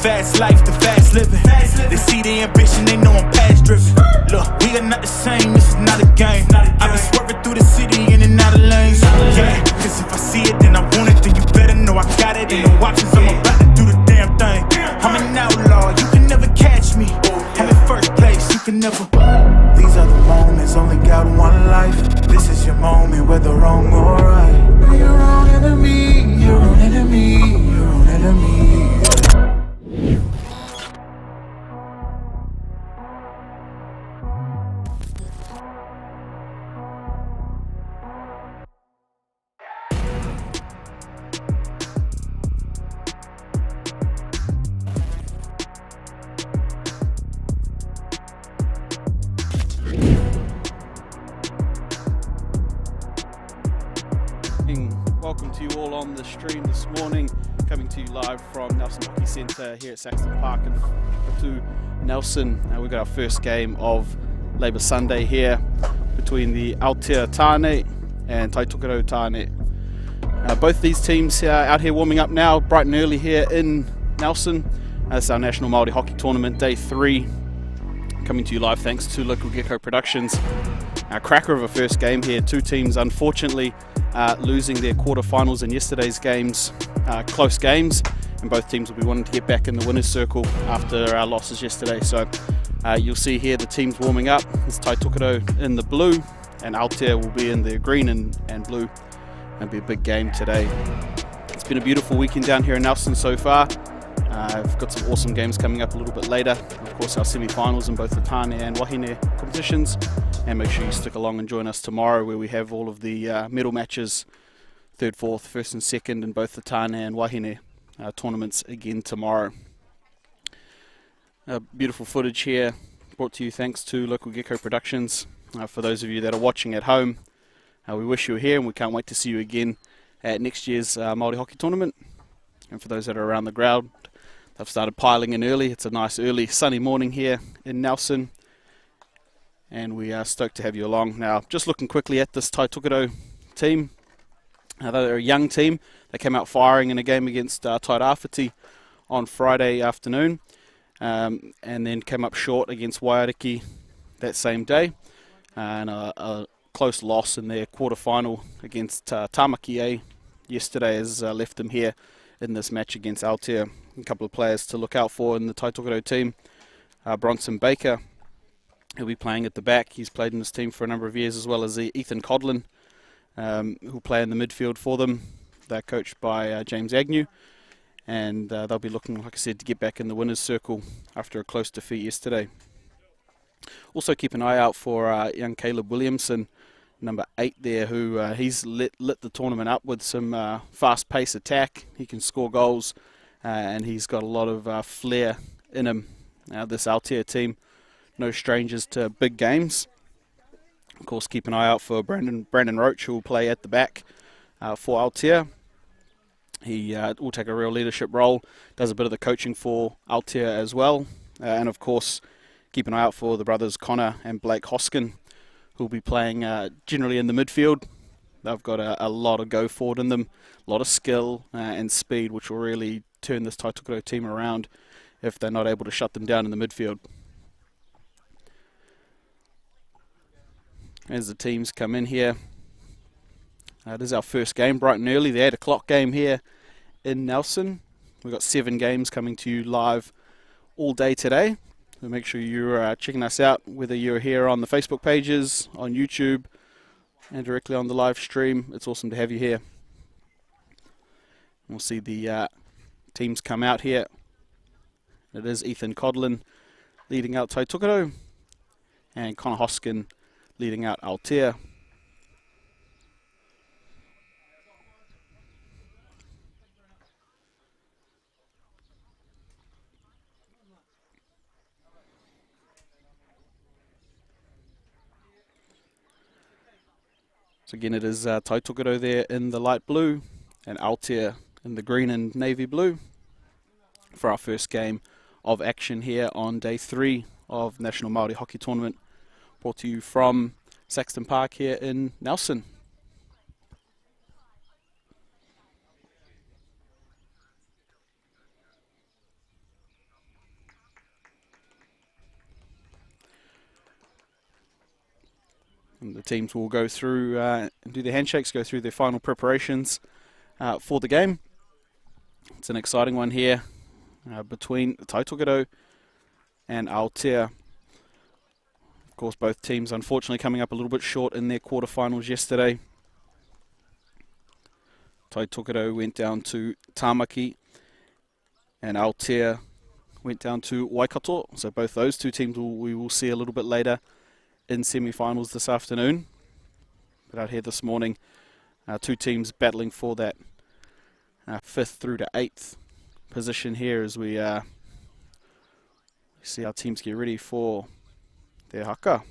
Fast life, the fast living. They see the ambition, they know I'm past driven. Look, we are not the same, this is not a game. I be swerving through the city in and out of lanes. Yeah, cause if I see it, then I want it, then you better know I got it. Ain't no options, I'm about to do the damn thing. I'm an outlaw, you can never catch me. I'm in first place, you can never. These are the moments, only got one life. This is your moment, whether wrong or right. You're your own enemy, your own enemy, your own enemy. Welcome to you all on the stream this morning, coming to you live from Nelson Hockey Centre here at Saxton Park in to Nelson. We've got our first game of Labour Sunday here between the Aotea Tāne and Taitokoro Tāne. Both these teams out here warming up now, bright and early here in Nelson. That's our National Māori Hockey Tournament, Day 3. Coming to you live thanks to Local Gecko Productions. A cracker of a first game here. Two teams unfortunately losing their quarterfinals in yesterday's games, close games, and both teams will be wanting to get back in the winner's circle after our losses yesterday. So you'll see here the teams warming up. It's Taitokoro in the blue and Aotea will be in the green and blue. It'll be a big game today. It's been a beautiful weekend down here in Nelson so far. I've got some awesome games coming up a little bit later. Of course, our semi-finals in both the Tāne and Wahine competitions. And make sure you stick along and join us tomorrow where we have all of the medal matches, third, fourth, first and second in both the Tāne and Wahine tournaments again tomorrow. Beautiful footage here brought to you thanks to Local Gecko Productions. For those of you that are watching at home, we wish you were here and we can't wait to see you again at next year's Māori Hockey Tournament. And for those that are around the ground, they've started piling in early. It's a nice early sunny morning here in Nelson. And we are stoked to have you along. Now, just looking quickly at this Taitokoro team. They're a young team. They came out firing in a game against Tairāwhiti on Friday afternoon. And then came up short against Waiariki that same day. And a close loss in their quarterfinal against Tāmaki yesterday has left them here in this match against Aotea. A couple of players to look out for in the Taitokoro team. Bronson Baker, he'll be playing at the back. He's played in this team for a number of years, as well as Ethan Codlin, who'll play in the midfield for them. They're coached by James Agnew, and they'll be looking, like I said, to get back in the winner's circle after a close defeat yesterday. Also keep an eye out for young Caleb Williamson, number 8 there, who he's lit the tournament up with some fast-paced attack. He can score goals, and he's got a lot of flair in him. This Aotea team, no strangers to big games. Of course, keep an eye out for Brandon Roach, who will play at the back for Aotea. He will take a real leadership role, does a bit of the coaching for Aotea as well. And of course, keep an eye out for the brothers Connor and Blake Hoskin, who will be playing generally in the midfield. They've got a lot of go forward in them, a lot of skill and speed, which will really turn this Taitokerau team around if they're not able to shut them down in the midfield. As the teams come in here, this is our first game, bright and early, the 8 o'clock game here in Nelson. We've got 7 games coming to you live all day today. So make sure you're checking us out, whether you're here on the Facebook pages, on YouTube, and directly on the live stream. It's awesome to have you here. We'll see the teams come out here. It is Ethan Codlin leading out Taitokerau, and Connor Hoskin leading out Aotea. So again, it is Taitokerau there in the light blue and Aotea in the green and navy blue for our first game of action here on day 3 of National Māori Hockey Tournament, brought to you from Saxton Park here in Nelson. And the teams will go through and do their handshakes, go through their final preparations for the game. It's an exciting one here between Taitokerau and Aotea. Of course, both teams unfortunately coming up a little bit short in their quarterfinals yesterday. Taitokerau went down to Tāmaki and Aotea went down to Waikato. So both those two teams we will see a little bit later in semi-finals this afternoon. But out here this morning, 2 teams battling for that 5th through to 8th position here as we see our teams get ready for their haka.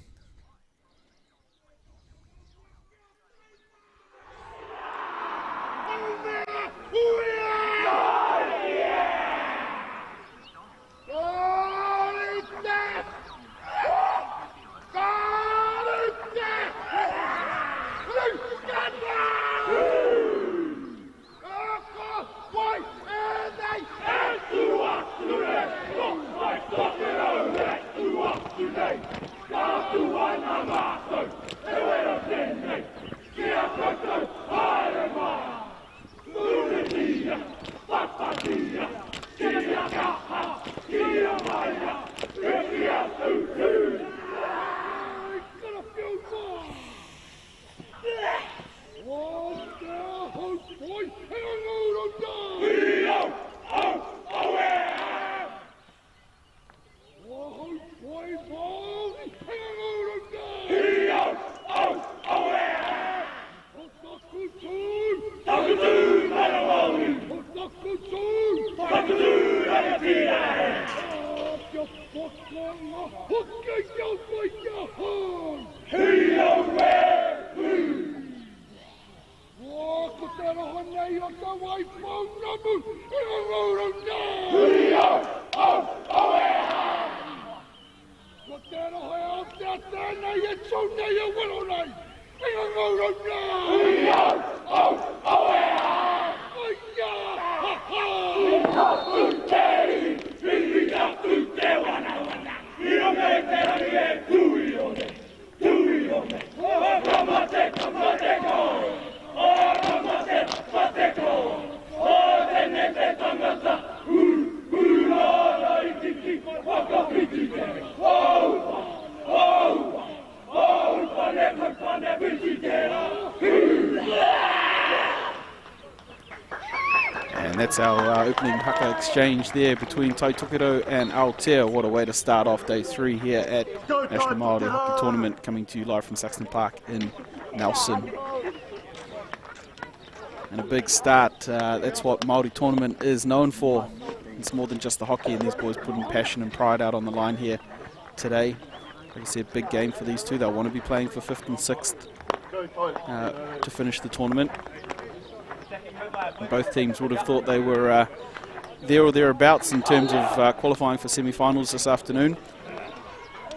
And that's our opening haka exchange there between Taitokerau and Aotea. What a way to start off day 3 here at National Māori Hockey Tournament, coming to you live from Saxton Park in Nelson. And a big start. That's what Māori tournament is known for. It's more than just the hockey, and these boys putting passion and pride out on the line here today. Like I said, big game for these two. They'll want to be playing for 5th and 6th to finish the tournament. And both teams would have thought they were there or thereabouts in terms of qualifying for semi-finals this afternoon,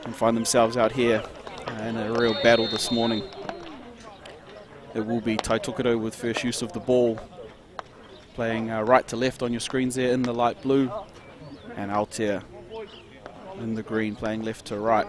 and find themselves out here in a real battle this morning. It will be Taitokerau with first use of the ball, playing right to left on your screens there in the light blue, and Aotea in the green playing left to right.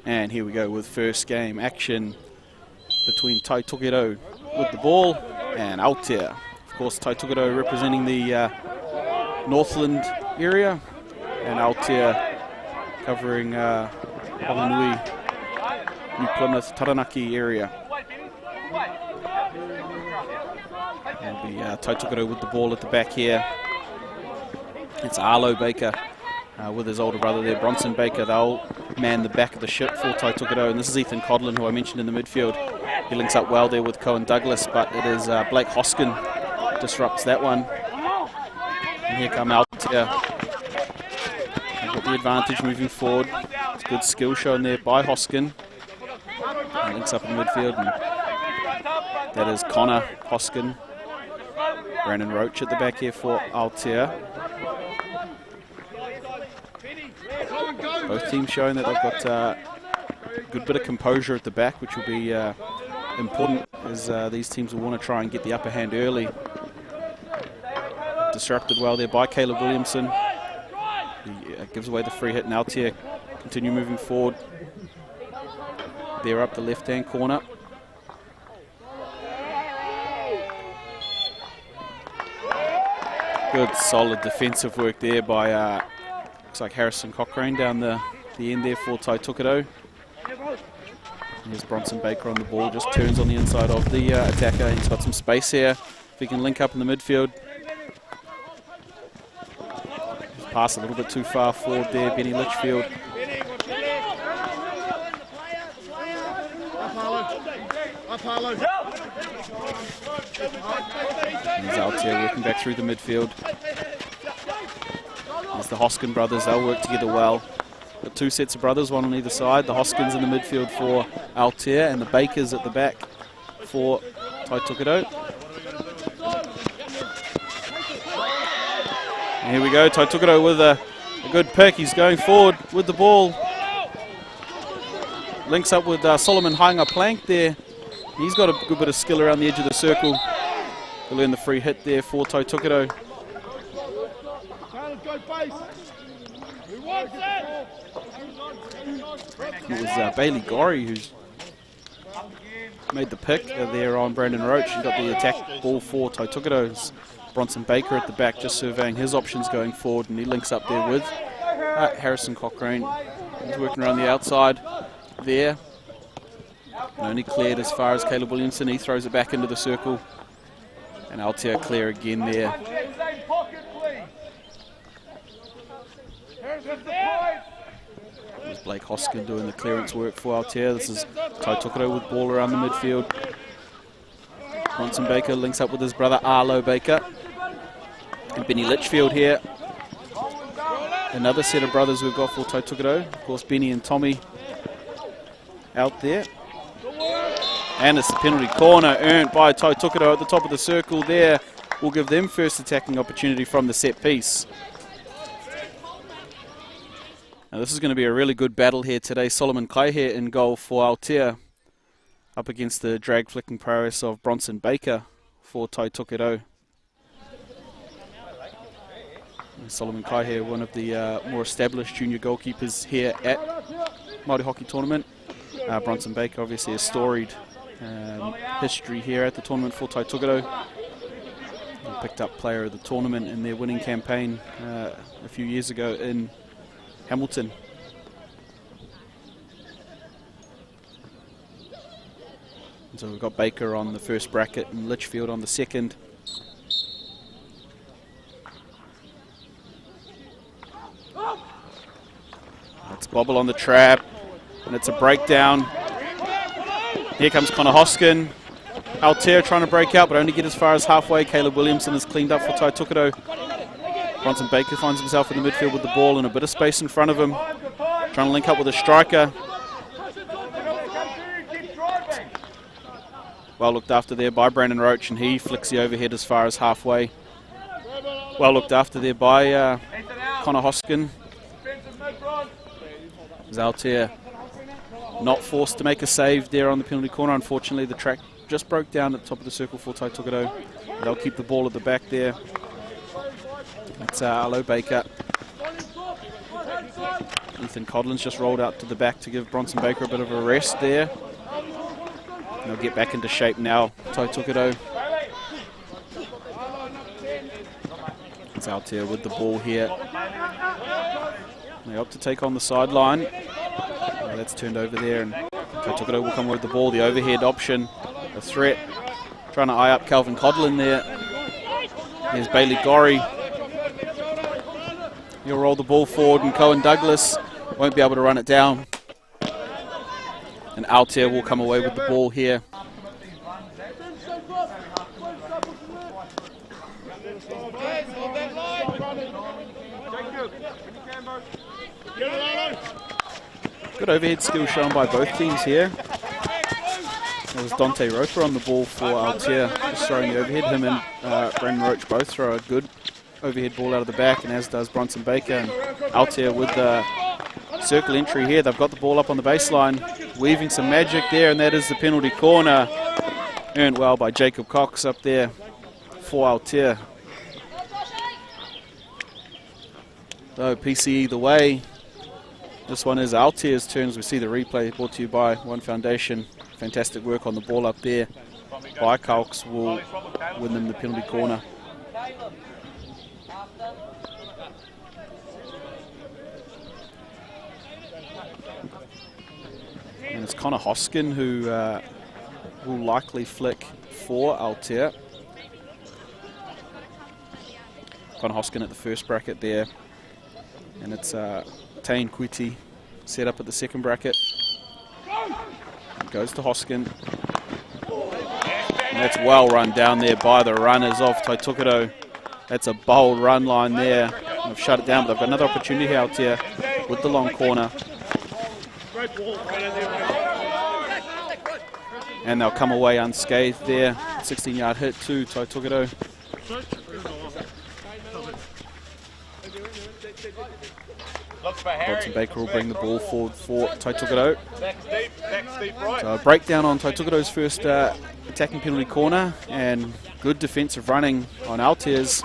And here we go with first game action between Taitokerau with the ball and Aotea. Of course, Taitokerau representing the Northland area, and Aotea covering Honolulu, New Plymouth, Taranaki area. And the Taitokerau with the ball at the back here. It's Arlo Baker with his older brother there, Bronson Baker. They'll man the back of the ship for Taitokerau, and this is Ethan Codlin, who I mentioned in the midfield. He links up well there with Cohen Douglas, but it is Blake Hoskin disrupts that one. And here come Aotea. They've got the advantage moving forward. It's good skill shown there by Hoskin. And links up in the midfield, and that is Connor Hoskin. Brandon Roach at the back here for Aotea. Both teams showing that they've got a good bit of composure at the back, which will be important, as these teams will want to try and get the upper hand early. Disrupted well there by Caleb Williamson. He gives away the free hit, and Aotea continue moving forward. They're up the left-hand corner. Good solid defensive work there by looks like Harrison Cochrane down the end there for Taitokerau. There's Bronson Baker on the ball, just turns on the inside of the attacker. He's got some space here. If he can link up in the midfield. Just pass a little bit too far forward there, Benny Litchfield. And he's out here working back through the midfield. There's the Hoskin brothers, they'll work together well. Got two sets of brothers, one on either side. The Hoskins in the midfield for Aotea, and the Bakers at the back for Taitokerau. And here we go, Taitokerau with a good pick. He's going forward with the ball. Links up with Solomon Hainga Plank there. He's got a good bit of skill around the edge of the circle. He'll earn the free hit there for Taitokerau. It was Bailey Gorry who's made the pick there on Brandon Roach. He got the attack ball for Taitokerau. Bronson Baker at the back just surveying his options going forward, and he links up there with Harrison Cochrane. He's working around the outside there. Only cleared as far as Caleb Williamson. He throws it back into the circle. And Aotea clear again there. There's Blake Hoskin doing the clearance work for Aotea. This is Taitokerau with ball around the midfield. Bronson Baker links up with his brother Arlo Baker. And Benny Litchfield here. Another set of brothers we've got for Taitokerau. Of course, Benny and Tommy out there. And it's a penalty corner earned by Taitokerau at the top of the circle there. Will give them first attacking opportunity from the set piece. Now this is going to be a really good battle here today. Solomon Kaihe in goal for Aotea, up against the drag flicking prowess of Bronson Baker for Taitokerau. Solomon Kaihe, one of the more established junior goalkeepers here at Māori Hockey Tournament. Bronson Baker, obviously a storied history here at the tournament for Taitokerau. Picked up player of the tournament in their winning campaign a few years ago in Hamilton. And so we've got Baker on the first bracket and Litchfield on the second. It's Bobble on the trap, and it's a breakdown. Here comes Connor Hoskin. Aotea trying to break out, but only get as far as halfway. Caleb Williamson is cleaned up for Tai Tukuto. Bronson Baker finds himself in the midfield with the ball and a bit of space in front of him. Trying to link up with a striker. Well looked after there by Brandon Roach, and he flicks the overhead as far as halfway. Well looked after there by Connor Hoskin. Aotea not forced to make a save there on the penalty corner. Unfortunately, the track just broke down at the top of the circle for Tai Tukuto. They'll keep the ball at the back there. It's Alo Baker. Ethan Codlin's just rolled out to the back to give Bronson Baker a bit of a rest there. They'll get back into shape now, Tai Tukuto. It's Aotea with the ball here. They opt to take on the sideline. That's turned over there, and Tai Tukuto will come with the ball. The overhead option, a threat. Trying to eye up Calvin Codlin there. There's Bailey Gorry. He'll roll the ball forward, and Cohen Douglas won't be able to run it down. And Aotea will come away with the ball here. Good overhead skill shown by both teams here. It was Dante Roper on the ball for Aotea, just throwing the overhead. Him and Brandon Roach both throw a good overhead ball out of the back, and as does Bronson Baker. And Aotea with the circle entry here. They've got the ball up on the baseline, weaving some magic there, and that is the penalty corner. Earned well by Jacob Cox up there for Aotea. So PCE the way. This one is Aotea's turn as we see the replay brought to you by One Foundation. Fantastic work on the ball up there by Cox will win them the penalty corner. And it's Connor Hoskin who will likely flick for Aotea. Connor Hoskin at the first bracket there. And it's Tāne Quiti set up at the second bracket. It goes to Hoskin. And that's well run down there by the runners of Tai Tukuto. That's a bold run line there. They've shut it down, but they've got another opportunity out here with the long corner. And they'll come away unscathed there. 16-yard hit to Tai Tukuto. Bronson Baker will bring the ball forward for Tai Tukuto. So a breakdown on Tai Tukuto's first attacking penalty corner, and good defensive running on Aotea's.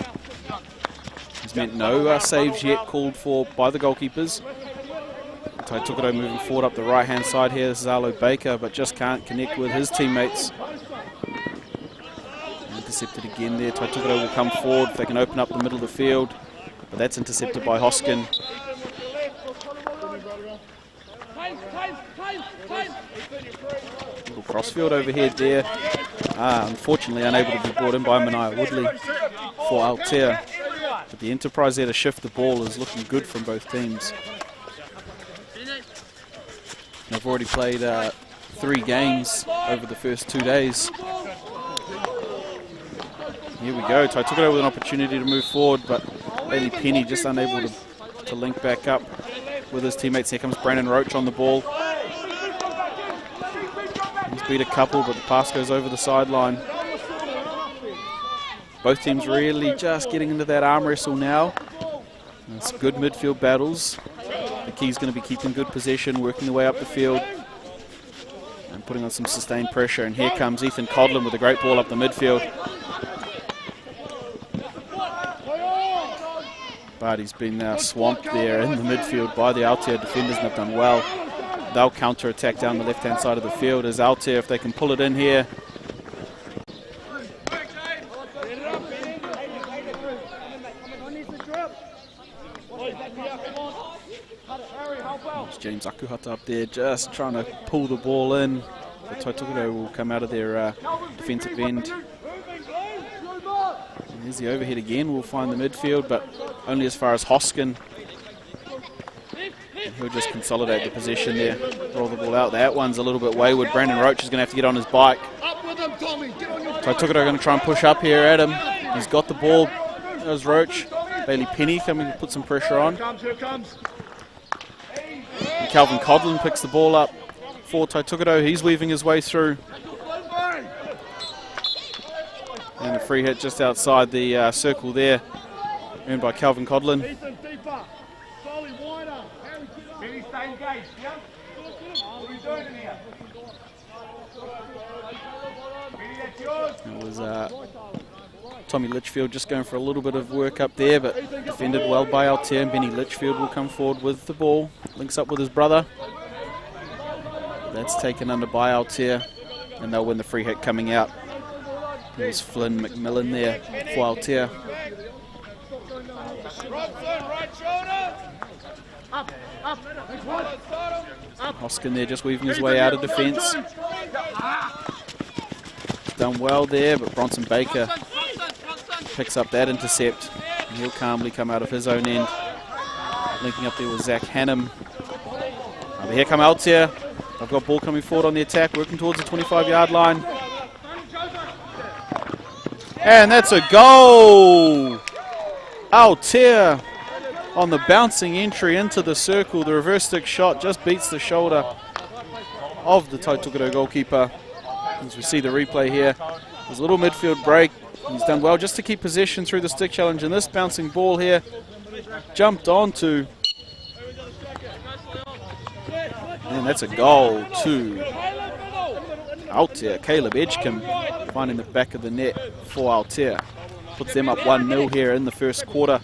Has meant no saves yet called for by the goalkeepers. Tai Tukuto moving forward up the right hand side here. This is Alo Baker, but just can't connect with his teammates. Intercepted again there. Tai Tukuto will come forward if they can open up the middle of the field, but that's intercepted by Hoskin. Little crossfield overhead there. Unfortunately unable to be brought in by Mania Woodley for Aotea. But the enterprise there to shift the ball is looking good from both teams. They've already played 3 games over the first 2 days. Here we go. Tai Tukuto with an opportunity to move forward, but Bailey Penny just unable to link back up with his teammates. Here comes Brandon Roach on the ball. He's beat a couple, but the pass goes over the sideline. Both teams really just getting into that arm wrestle now. It's good midfield battles. The key is going to be keeping good possession, working the way up the field, and putting on some sustained pressure. And here comes Ethan Codlin with a great ball up the midfield. But he's been swamped there in the midfield by the Aotea defenders, and they've done well. They'll counter-attack down the left-hand side of the field as Aotea, if they can pull it in here. James Akuhata up there just trying to pull the ball in. The Taitokerau will come out of their defensive end. And there's the overhead again. We'll find the midfield, but only as far as Hoskin. And he'll just consolidate the possession there. Roll the ball out. That one's a little bit wayward. Brandon Roach is going to have to get on his bike. Taitokerau going to try and push up here at him. He's got the ball. There's Roach. Bailey Penny coming to put some pressure on. And Calvin Codlin picks the ball up for Taitokerau. He's weaving his way through. And a free hit just outside the circle there, earned by Calvin Codlin. It was Tommy Litchfield just going for a little bit of work up there, but defended well by Aotea. Benny Litchfield will come forward with the ball, links up with his brother. That's taken under by Aotea, and they'll win the free hit coming out. There's Flynn McMillan there for Aotea. Hoskin there just weaving his way out of defence. Done well there, but Bronson Baker picks up that intercept, and he'll calmly come out of his own end. Linking up there with Zach Hannum. But here come Aotea. They've got ball coming forward on the attack, working towards the 25-yard line. And that's a goal! Aotea on the bouncing entry into the circle. The reverse stick shot just beats the shoulder of the Taitokerau goalkeeper. As we see the replay here, there's a little midfield break. He's done well just to keep possession through the stick challenge, and this bouncing ball here jumped onto. And that's a goal to Aotea. Caleb Edgecombe finding the back of the net for Aotea. Puts them up 1-0 here in the first quarter.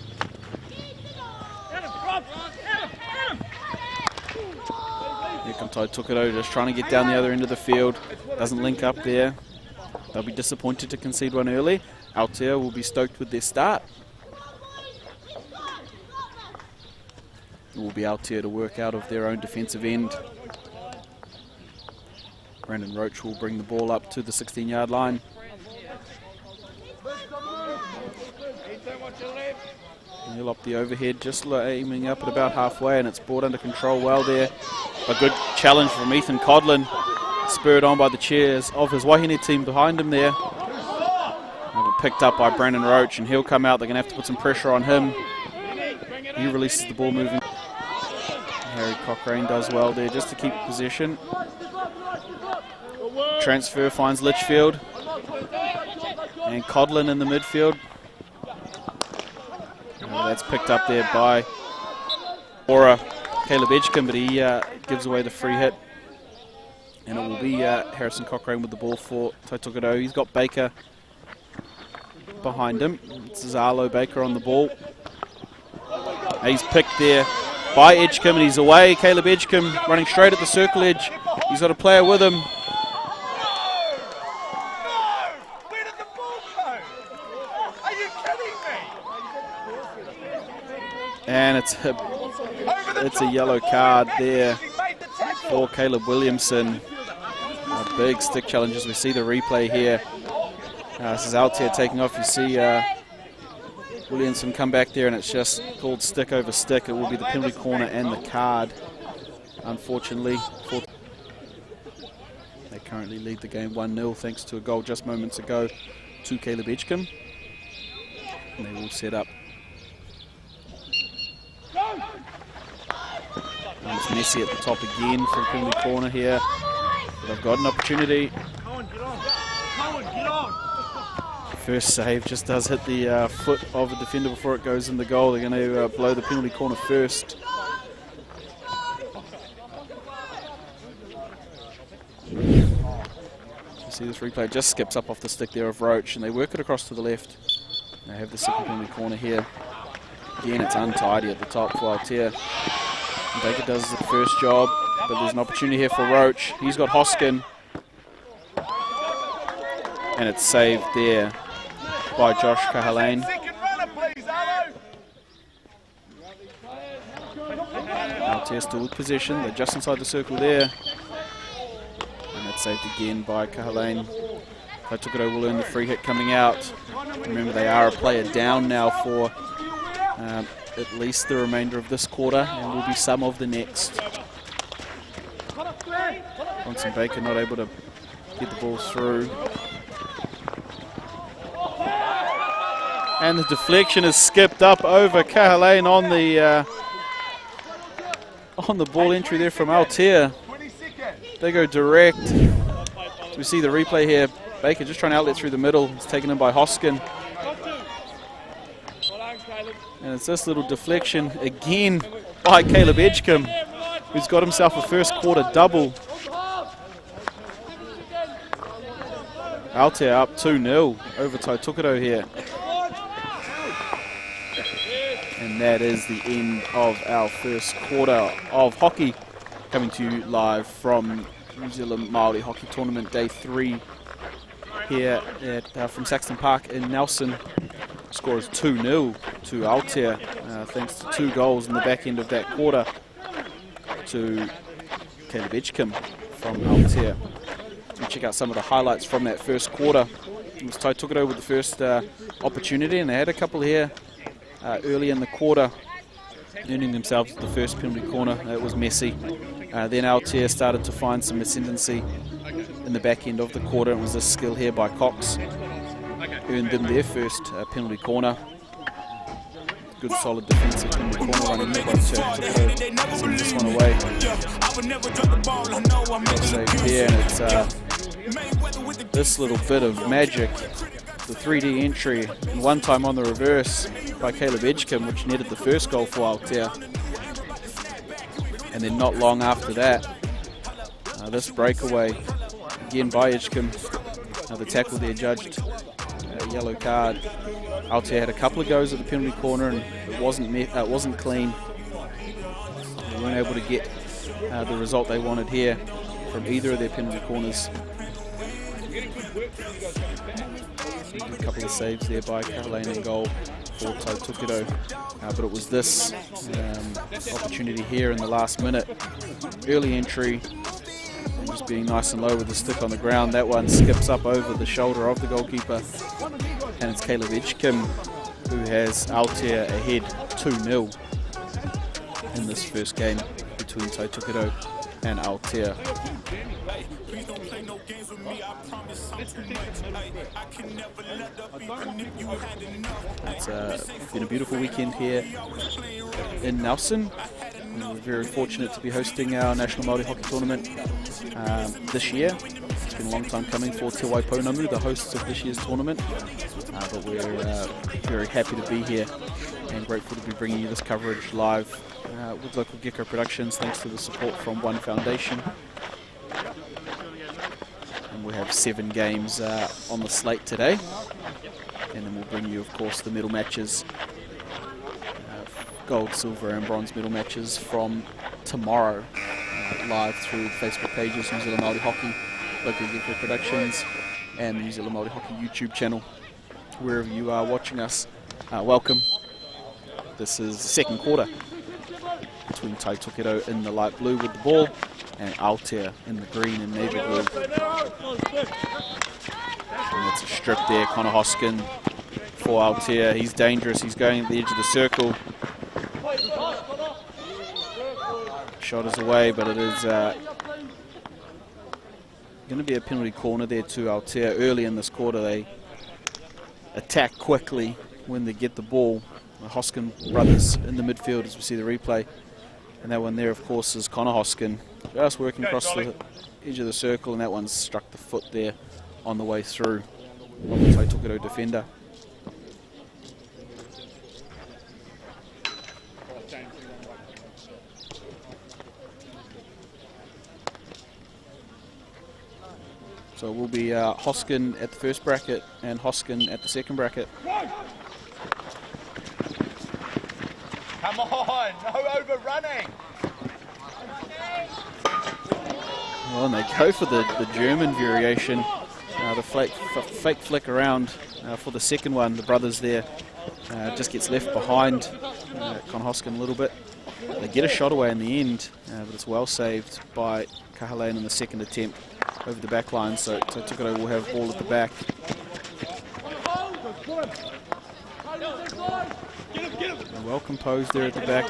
Here comes Taitokerau just trying to get down the other end of the field. Doesn't link up there. They'll be disappointed to concede one early. Aotea will be stoked with their start. It will be Aotea to work out of their own defensive end. Brandon Roach will bring the ball up to the 16-yard line. And he'll up the overhead, just aiming up at about halfway, and it's brought under control well there. A good challenge from Ethan Codlin, spurred on by the cheers of his Wahine team behind him there. Picked up by Brandon Roach, and he'll come out. They're going to have to put some pressure on him. He releases the ball moving. Harry Cochrane does well there just to keep possession. Transfer finds Litchfield. And Codlin in the midfield. That's picked up there by Caleb Edgecombe, but he gives away the free hit. And it will be Harrison Cochrane with the ball for Taitokerau. He's got Baker behind him. It's Zalo Baker on the ball. He's picked there by Edgecombe, and he's away. Caleb Edgecombe running straight at the circle edge. He's got a player with him. Where did the ball go? Are you kidding me? And it's a yellow card there for Caleb Williamson. A big stick challenge as we see the replay here. This is Aotea taking off. You see Williamson come back there, and it's just called stick over stick. It will be the penalty corner and the card, unfortunately. They currently lead the game 1-0 thanks to a goal just moments ago to Caleb Edgecombe. And they will set up. And it's Messi at the top again for a penalty corner here. But they've got an opportunity. First save just does hit the foot of a defender before it goes in the goal. They're going to blow the penalty corner first. You see this replay just skips up off the stick there of Roach, and they work it across to the left. They have the second penalty corner here. Again, it's untidy at the top for Aotea. Baker does the first job, but there's an opportunity here for Roach. He's got Hoskin. And it's saved there by Josh Kahalane. Aotea still with possession. They're just inside the circle there. And that's saved again by Kahalain. Taitokoro will earn the free hit coming out. Remember, they are a player down now for at least the remainder of this quarter, and will be some of the next. Bronson Baker not able to get the ball through. And the deflection is skipped up over Kahalain on the ball entry there from Aotea. They go direct. So we see the replay here. Baker just trying to outlet through the middle. It's taken in by Hoskin. And it's this little deflection again by Caleb Edgecombe, who's got himself a first quarter double. Aotea up 2-0 over Taitokoro here. And that is the end of our first quarter of hockey, coming to you live from New Zealand Māori Hockey Tournament Day 3 here at, from Saxton Park in Nelson. Score is 2-0 to Aotea, thanks to 2 goals in the back end of that quarter to Caleb Edgecombe from Aotea. We check out some of the highlights from that first quarter. It was Taitokoro with the first opportunity, and they had a couple here early in the quarter, earning themselves the first penalty corner. It was messy. Then Aotea started to find some ascendancy in the back end of the quarter. It was a skill here by Cox. Earned them their first penalty corner. Good solid defensive penalty corner running here by Taitokoro. Send this one away. Save here, and it's this little bit of magic. The 3D entry, and one time on the reverse by Caleb Edgecombe, which netted the first goal for Aotea. And then not long after that, this breakaway, again by Edgecombe. The tackle there judged a yellow card. Aotea had a couple of goes at the penalty corner, and it wasn't clean. They weren't able to get the result they wanted here from either of their penalty corners. A couple of saves there by Kahalain in goal for Taitokoro, but it was this opportunity here in the last minute. Early entry, and just being nice and low with the stick on the ground. That one skips up over the shoulder of the goalkeeper, and it's Caleb Edgecombe who has Aotea ahead 2-0 in this first game between Taitokoro and Aotea. It's been a beautiful weekend here in Nelson. We're very fortunate to be hosting our National Māori Hockey Tournament this year. It's been a long time coming for Te Waipounamu, the hosts of this year's tournament, but we're very happy to be here and grateful to be bringing you this coverage live with local Gecko Productions, thanks to the support from One Foundation. And we have 7 games on the slate today, and then we'll bring you, of course, the medal matches, gold, silver and bronze medal matches from tomorrow, live through the Facebook pages, New Zealand Māori Hockey, local Gecko Productions, and the New Zealand Māori Hockey YouTube channel. Wherever you are watching us, welcome. This is the second quarter between Taitokoro in the light blue with the ball and Aotea in the green and navy blue. And it's a strip there, Connor Hoskin for Aotea. He's dangerous, he's going at the edge of the circle. Shot is away, but it is going to be a penalty corner there to Aotea. Early in this quarter, they attack quickly when they get the ball. The Hoskin brothers in the midfield as we see the replay. And that one there, of course, is Connor Hoskin, just working across the edge of the circle, and that one struck the foot there on the way through of the Taitokoro defender. So it will be Hoskin at the first bracket and Hoskin at the second bracket. Come on, no overrunning. Well, and they go for the German variation, the fake flick around for the second one. The brothers there just gets left behind Con Hoskin a little bit. They get a shot away in the end, but it's well saved by Kahalein in the second attempt over the back line, so Tukaro will have ball at the back. And well composed there at the back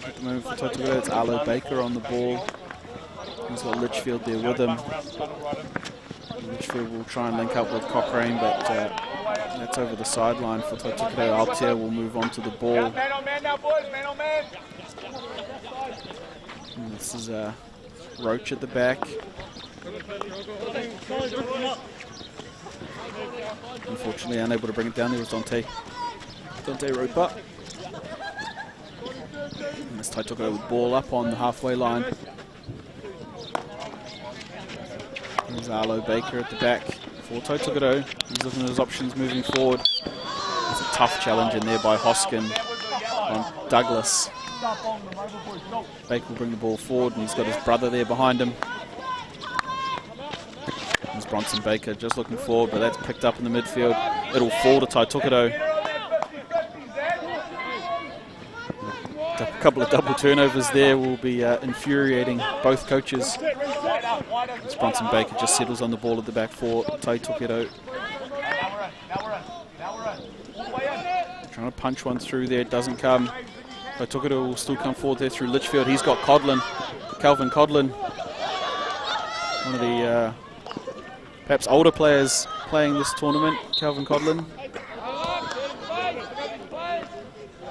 at the moment for Tukaro. It's Arlo Baker on the ball. He's got Litchfield there with him. Litchfield will try and link up with Cochrane, but that's over the sideline for Tukaro. Aotea will move on to the ball. Man on man now, boys. Man on man. And this is Roach at the back. Unfortunately, unable to bring it down. There was Dante Ropa. And this Tukaro with ball up on the halfway line. There's Arlo Baker at the back for Tukaro. He's looking at his options moving forward. There's a tough challenge in there by Hoskin on Douglas. Baker will bring the ball forward, and he's got his brother there behind him. There's Bronson Baker just looking forward, but that's picked up in the midfield. It'll fall to Tukaro. A couple of double turnovers there will be infuriating both coaches. As Bronson Baker just settles on the ball at the back for Tukaro. Trying to punch one through there, it doesn't come. But Tukaro will still come forward there through Litchfield. He's got Calvin Codlin, one of the perhaps older players playing this tournament, Calvin Codlin.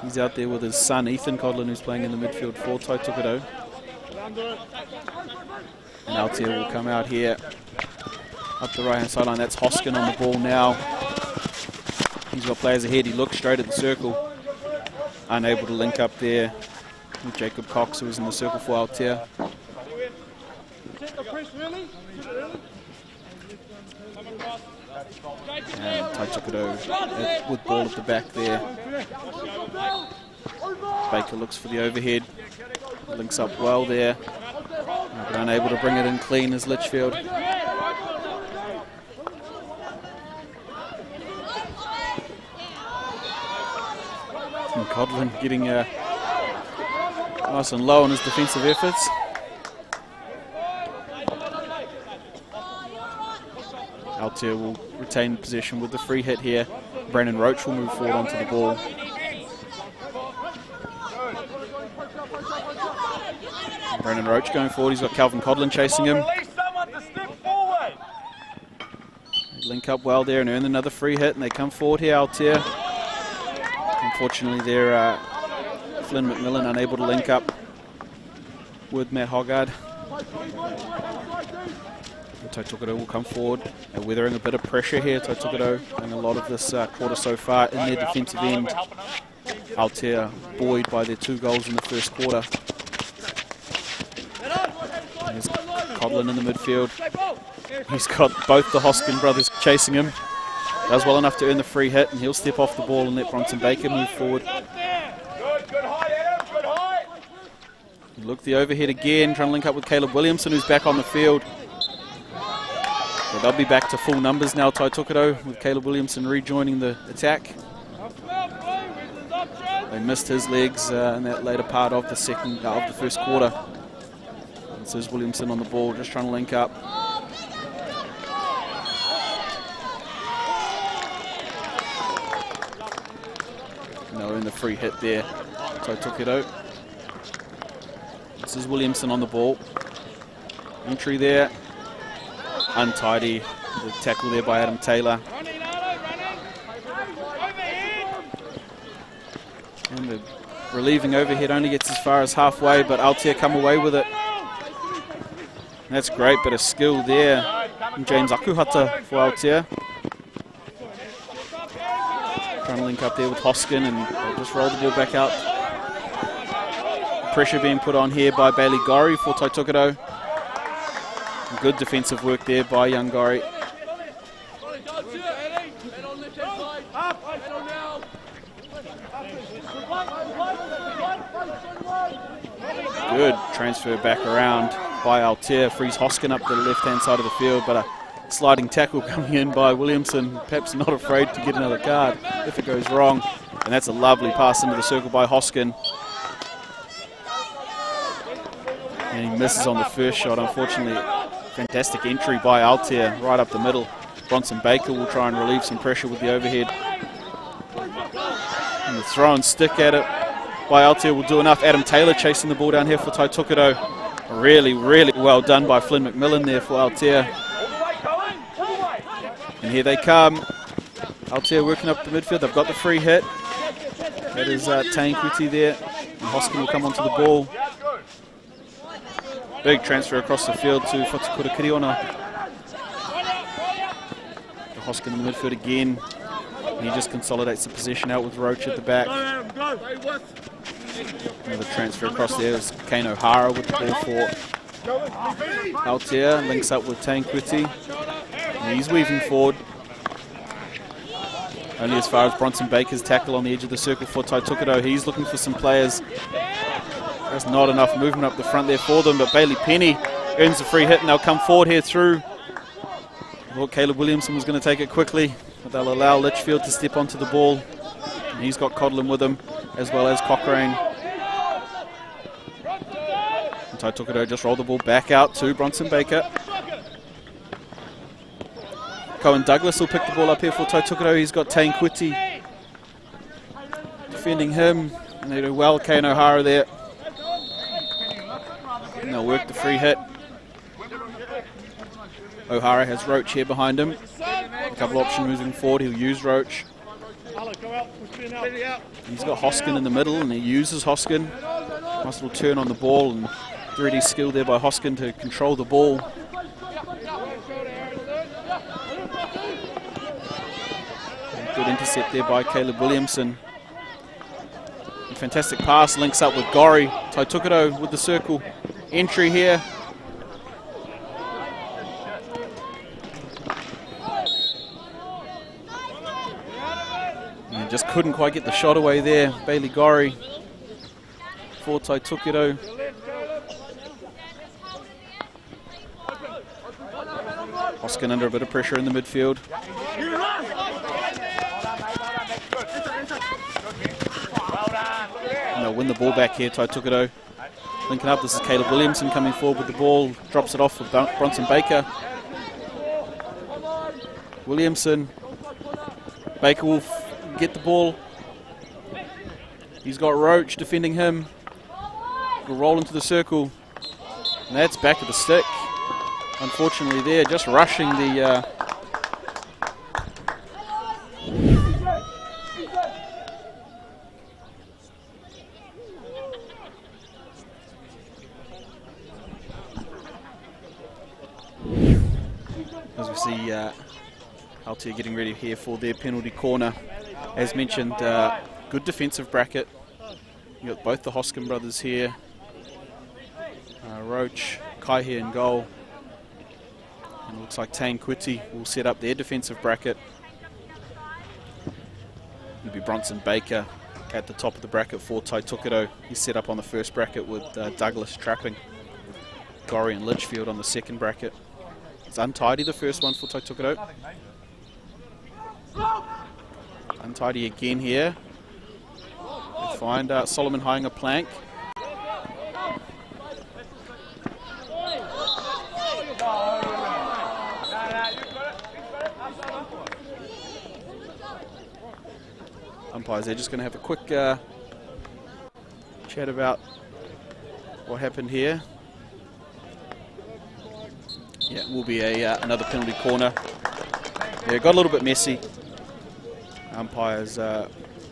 He's out there with his son, Ethan Codlin, who's playing in the midfield for Tukaro. And Aotea will come out here up the right-hand sideline. That's Hoskin on the ball now. He's got players ahead. He looks straight at the circle. Unable to link up there with Jacob Cox, who was in the circle for Aotea. And Tukaro with ball at the back there. Baker looks for the overhead. Links up well there. But unable to bring it in clean as Litchfield. And Codlin getting nice and low on his defensive efforts. Aotea will retain possession with the free hit here. Brandon Roach will move forward onto the ball. Brandon Roach going forward. He's got Calvin Codlin chasing him. They link up well there and earn another free hit, and they come forward here, Aotea. Unfortunately, they're Flynn McMillan unable to link up with Matt Hoggard. Tukaro will come forward. They're weathering a bit of pressure here. Tukaro playing a lot of this quarter so far in their defensive end. Aotea buoyed by their 2 goals in the first quarter. There's Codlin in the midfield. He's got both the Hoskin brothers chasing him. Does well enough to earn the free hit, and he'll step off the ball and let Bronson Baker move forward. Look, the overhead again, trying to link up with Caleb Williamson, who's back on the field. So they'll be back to full numbers now, Tukaro, with Caleb Williamson rejoining the attack. They missed his legs in that later part of the first quarter. And so there's Williamson on the ball, just trying to link up. No, in the free hit there, Tukaro. This is Williamson on the ball. Entry there. Untidy. The tackle there by Adam Taylor. And the relieving overhead only gets as far as halfway, but Aotea come away with it. And that's great, bit of skill there from James Akuhata for Aotea. Trying to link up there with Hoskin, and they'll just roll the ball back out. Pressure being put on here by Bailey Gorry for Tukaro. Good defensive work there by young Gorry. Good transfer back around by Aotea. Frees Hoskin up the left-hand side of the field, but a sliding tackle coming in by Williamson. Perhaps not afraid to get another card if it goes wrong. And that's a lovely pass into the circle by Hoskin. And he misses on the first shot, unfortunately. Fantastic entry by Aotea right up the middle. Bronson Baker will try and relieve some pressure with the overhead. And the throw and stick at it by Aotea will do enough. Adam Taylor chasing the ball down here for Tai Tukudo. Really, really well done by Flynn McMillan there for Aotea. And here they come. Aotea working up the midfield. They've got the free hit. That is Tāne Kuti there. And Hoskin will come onto the ball. Big transfer across the field to Whatukura Kiriona. Hoskin in the midfield again. And he just consolidates the possession out with Roach at the back. Another transfer across there is Kane O'Hara with the ball for Aotea. Links up with Tāne Kuti. And he's weaving forward. Only as far as Bronson Baker's tackle on the edge of the circle for Tai Tukudo. He's looking for some players. There's not enough movement up the front there for them, but Bailey Penny earns the free hit and they'll come forward here through. I thought Caleb Williamson was going to take it quickly, but they'll allow Litchfield to step onto the ball. And he's got Codlin with him, as well as Cochrane. And Tai Tukudo just roll the ball back out to Bronson Baker. Cohen Douglas will pick the ball up here for Tai Tukudo. He's got Tāne Kuti defending him. And they do well, Kane O'Hara there. And they'll work the free hit. O'Hara has Roach here behind him. A couple options moving forward. He'll use Roach. He's got Hoskin in the middle and he uses Hoskin. Nice little turn on the ball and 3D skill there by Hoskin to control the ball. Good intercept there by Caleb Williamson. A fantastic pass, links up with Gori. Tai Tukudo with the circle entry here. And just couldn't quite get the shot away there. Bailey Gori for Tai Tukudo. Hoskin under a bit of pressure in the midfield. And they'll win the ball back here, Tai Tukudo. Linking up, this is Caleb Williamson coming forward with the ball. Drops it off for Bronson Baker. Williamson. Baker will get the ball. He's got Roach defending him. He'll roll into the circle. And that's back of the stick. Unfortunately there, just rushing the... As we see Aotea getting ready here for their penalty corner. As mentioned, good defensive bracket. You've got both the Hoskin brothers here. Roach, Kai here in goal. And it looks like Tāne Kuti will set up their defensive bracket. It'll be Bronson Baker at the top of the bracket for Tai Tukudo. He's set up on the first bracket with Douglas trapping. Gori and Litchfield on the second bracket. It's untidy, the first one for Tai Tukudo. Untidy again here. We find Solomon Hying a plank. Umpires, they're just going to have a quick chat about what happened here. Yeah, it will be another penalty corner. Yeah, it got a little bit messy. Umpires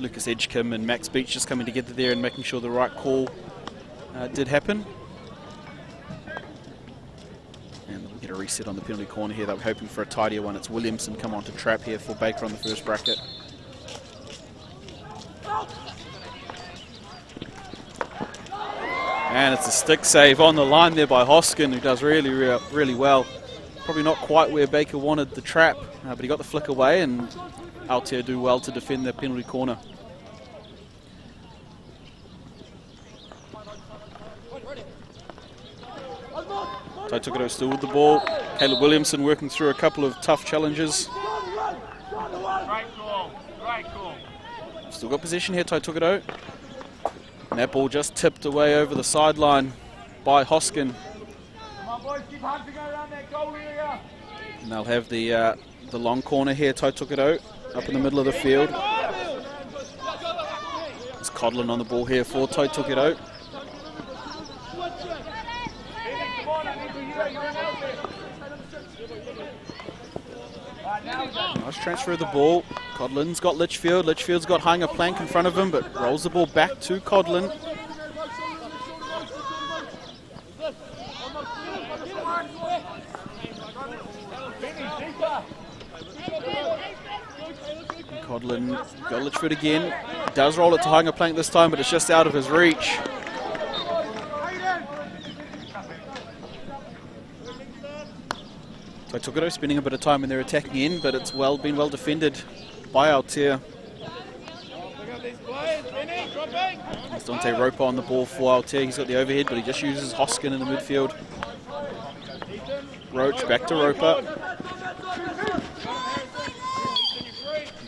Lucas Edgecombe and Max Beach just coming together there and making sure the right call did happen. And we'll get a reset on the penalty corner here. They were hoping for a tidier one. It's Williamson come on to trap here for Baker on the first bracket. And it's a stick save on the line there by Hoskin, who does really, really well. Probably not quite where Baker wanted the trap, but he got the flick away, and Aotea do well to defend their penalty corner. Tai Tukudo still with the ball. Caleb Williamson working through a couple of tough challenges. Still got possession here, Tai Tukudo. And that ball just tipped away over the sideline by Hoskin. Come on, boys, keep hunting around that goal area. And they'll have the long corner here, Taitokerau, up in the middle of the field. There's Codlin on the ball here for Taitokerau. Nice transfer of the ball. Codlin's got Litchfield. Litchfield's got Hanger Plank in front of him, but rolls the ball back to Codlin. Codlin got Litchfield again. Does roll it to Hanger Plank this time, but it's just out of his reach. Taitokerau spending a bit of time in their attacking end, but it's been well defended by Aotea. There's Dante Roper on the ball for Aotea. He's got the overhead, but he just uses Hoskin in the midfield. Roach back to Roper.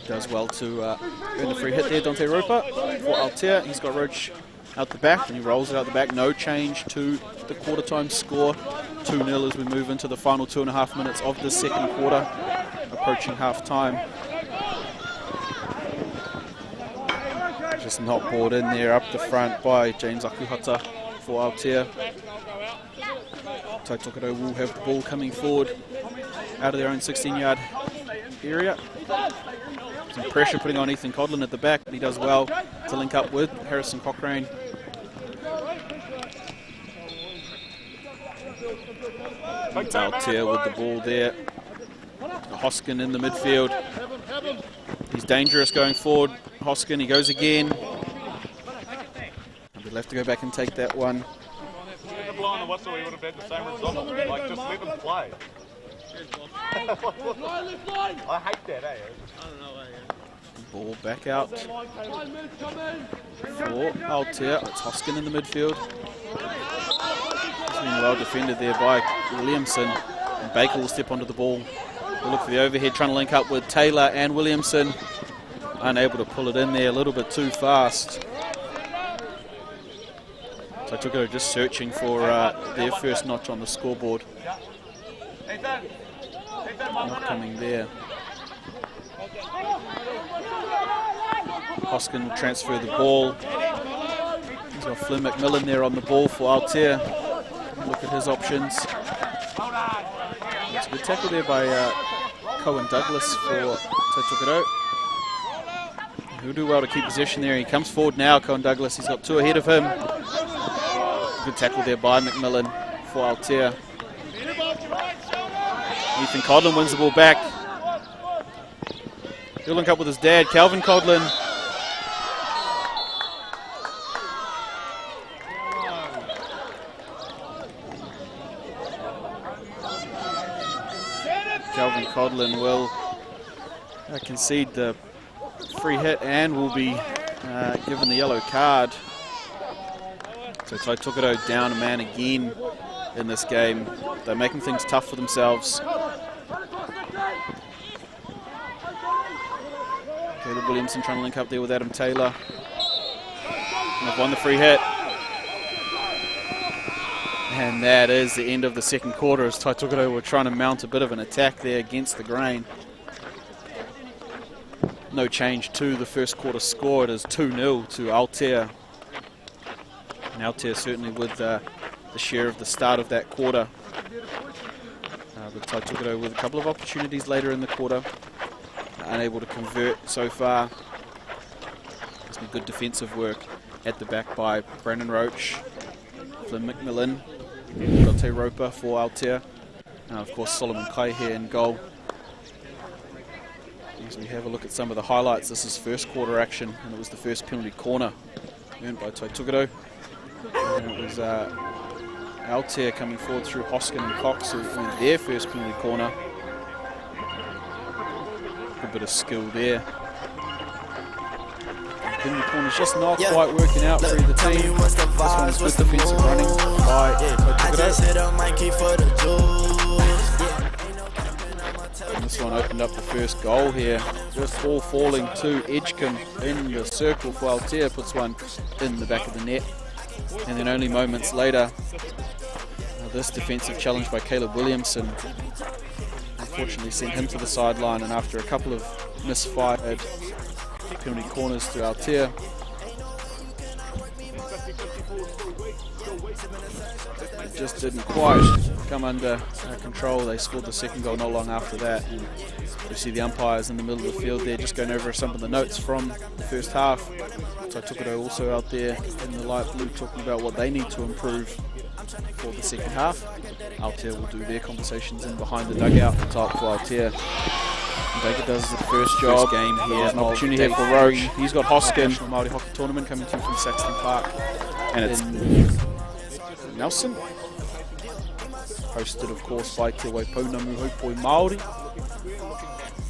He does well to earn the free hit there, Dante Roper for Aotea. He's got Roach out the back, and he rolls it out the back. No change to the quarter time score. 2-0 as we move into the final 2.5 minutes of the second quarter, approaching half time. Just not brought in there up the front by James Akuhata for Aotea. Taitokerau will have the ball coming forward out of their own 16-yard area. Some pressure putting on Ethan Codlin at the back, but he does well to link up with Harrison Cochrane. Aotea with the ball there. Hoskin in the midfield. He's dangerous going forward. Hoskin, he goes again. We'll have to go back and take that one. If they're blowing the whistle, we would have had the same result. Like, just let them play. I hate that, eh? Ball back out for Aotea. It's Hoskin in the midfield. It's been well defended there by Williamson. And Baker will step onto the ball. We'll look for the overhead, trying to link up with Taylor and Williamson. Unable to pull it in there, a little bit too fast. So Taitokerau just searching for their first notch on the scoreboard. Not coming there. Hoskin will transfer the ball. He's got Flynn McMillan there on the ball for Aotea. Look at his options. It's a good tackle there by Cohen Douglas for Taitokerau. He'll do well to keep possession there. He comes forward now, Cohen Douglas. He's got two ahead of him. Good tackle there by McMillan for Aotea. Ethan Codlin wins the ball back. He'll link up with his dad, Calvin Codlin. Calvin Codlin will concede the free hit and will be given the yellow card. So Taitokerau down a man again in this game. They're making things tough for themselves. Caleb Williamson trying to link up there with Adam Taylor. And they've won the free hit. And that is the end of the second quarter as Taitokerau were trying to mount a bit of an attack there against the grain. No change to the first quarter score. It is 2-0 to Aotea. And Aotea certainly with the share of the start of that quarter. But Taitokerau with a couple of opportunities later in the quarter. Unable to convert so far. There's been good defensive work at the back by Brandon Roach, Flynn McMillan, Dante Roper for Aotea. And of course Solomon Kai here in goal. As we have a look at some of the highlights, this is first quarter action, and it was the first penalty corner earned by Taitokerau. And it was Aotea coming forward through Hoskin and Cox who earned their first penalty corner. Good bit of skill there. Penalty corner's just not quite working out for either team. This one's good defensive running by Taitokerau. And this one opened up the first goal here. Just ball falling to Edgecombe in the circle for Aotea. Puts one in the back of the net. And then only moments later, this defensive challenge by Caleb Williamson unfortunately sent him to the sideline, and after a couple of misfired penalty corners to Aotea, it just didn't quite come under control. They scored the second goal not long after that. And you see the umpires in the middle of the field there just going over some of the notes from the first half. Taitokoro also out there in the light blue talking about what they need to improve for the second half. Aotea will do their conversations in behind the dugout. The top for Aotea. Yeager does the first game here. An opportunity here for Roche. He's got Hoskin. National Māori Hockey Tournament coming to you from Saxton Park. And it's Nelson. Hosted, of course, by Te Waipounamu Haupoi Māori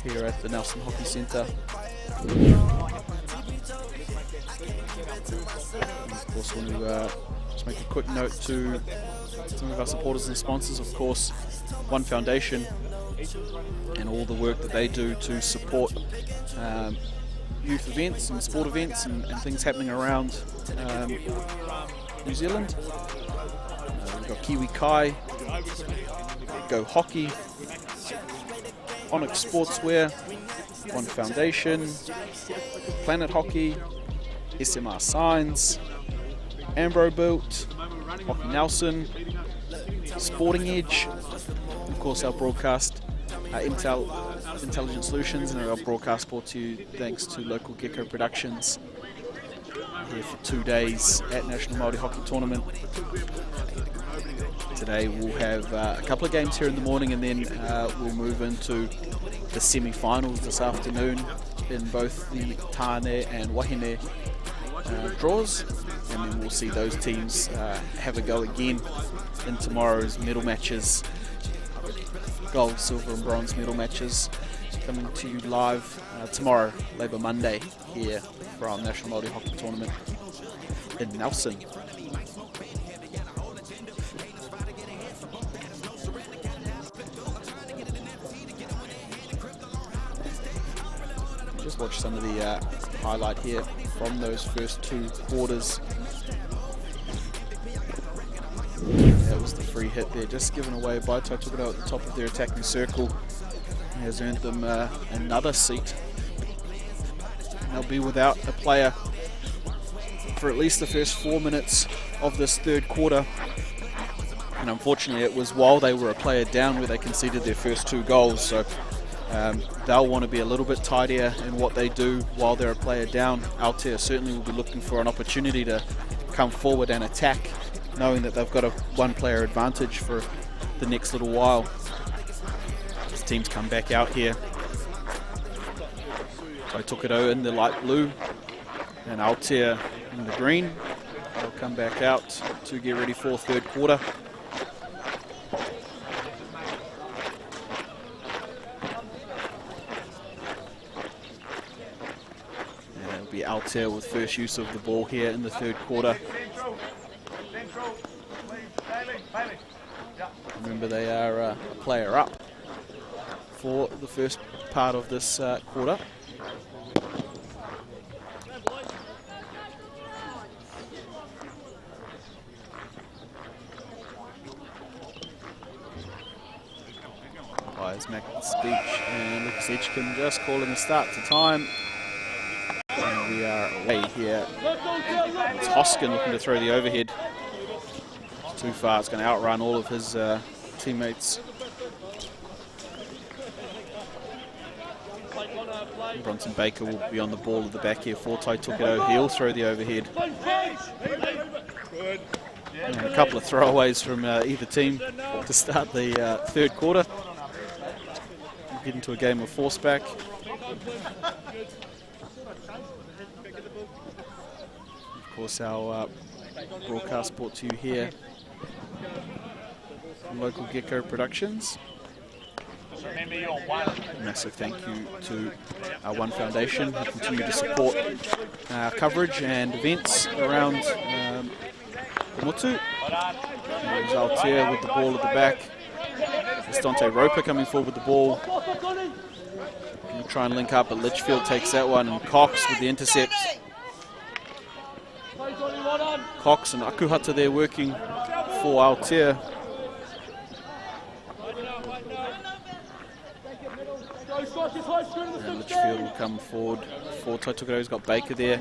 here at the Nelson Hockey Centre. Of course, want to just make a quick note to some of our supporters and sponsors. Of course, One Foundation and all the work that they do to support youth events and sport events and things happening around New Zealand. We've got Kiwi Kai, Go Hockey, Onyx Sportswear, One Foundation, Planet Hockey, SMR Signs, Ambro Built, Hockey Nelson, Sporting Edge, of course our broadcast, Intelligent Solutions, and our broadcast brought to you thanks to local Gecko Productions. Here for 2 days at National Māori Hockey Tournament. Today we'll have a couple of games here in the morning, and then we'll move into the semi-finals this afternoon in both the Tāne and Wahine draws, and then we'll see those teams have a go again in tomorrow's medal matches, gold, silver and bronze medal matches, coming to you live tomorrow, Labour Monday, here from National Māori Hockey Tournament in Nelson. Just watch some of the highlight here from those first 2 quarters. That was the free hit there, just given away by Taitokoro at the top of their attacking circle. He has earned them another seat. And they'll be without a player for at least the first 4 minutes of this third quarter. And unfortunately it was while they were a player down where they conceded their first 2 goals. So they'll want to be a little bit tidier in what they do while they're a player down. Aotea certainly will be looking for an opportunity to come forward and attack, knowing that they've got a 1-player advantage for the next little while. This team's come back out here. Taitokoro in the light blue and Aotea in the green. They'll come back out to get ready for third quarter. Be Aotea with first use of the ball here in the third quarter. Remember, they are a player up for the first part of this quarter. Umpires make the speech, and Lucas Edgecombe just calling a start to time. And we are away here. It's Hoskin looking to throw the overhead. It's too far. It's going to outrun all of his teammates. Bronson Baker will be on the ball at the back here for Taitokoro. He'll throw the overhead. And a couple of throwaways from either team to start the third quarter. We'll get into a game of force back. Of course, our broadcast brought to you here from local Gecko Productions. A massive thank you to our One Foundation, who continue to support our coverage and events around the Motu. There's Aotea with the ball at the back. Estante Roper coming forward with the ball. We'll try and link up, but Litchfield takes that one, and Cox with the intercept. Cox and Akuhata there working for Aotea. And Litchfield will come forward for Taitokerau. He's got Baker there.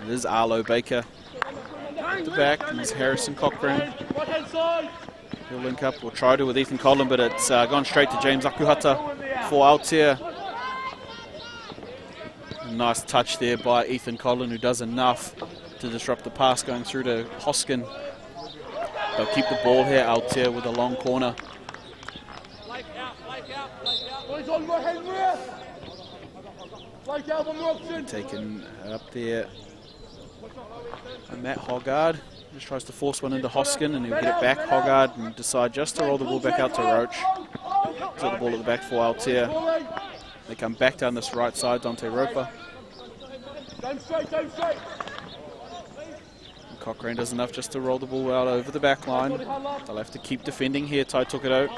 It is Arlo Baker at the back, and there's Harrison Cochrane. He'll link up, or try to, with Ethan Collin, but it's gone straight to James Akuhata for Aotea. Nice touch there by Ethan Collin, who does enough to disrupt the pass going through to Hoskin. They'll keep the ball here, Aotea, with a long corner. Taken up there by Matt Hoggard. Just tries to force one into Hoskin, and he'll get it back. Hoggard and decide just to roll the ball back out to Roach. He's got the ball at the back for Aotea. They come back down this right side, Dante Roper. Cochrane does enough just to roll the ball out over the back line. They'll have to keep defending here, Taitokerau.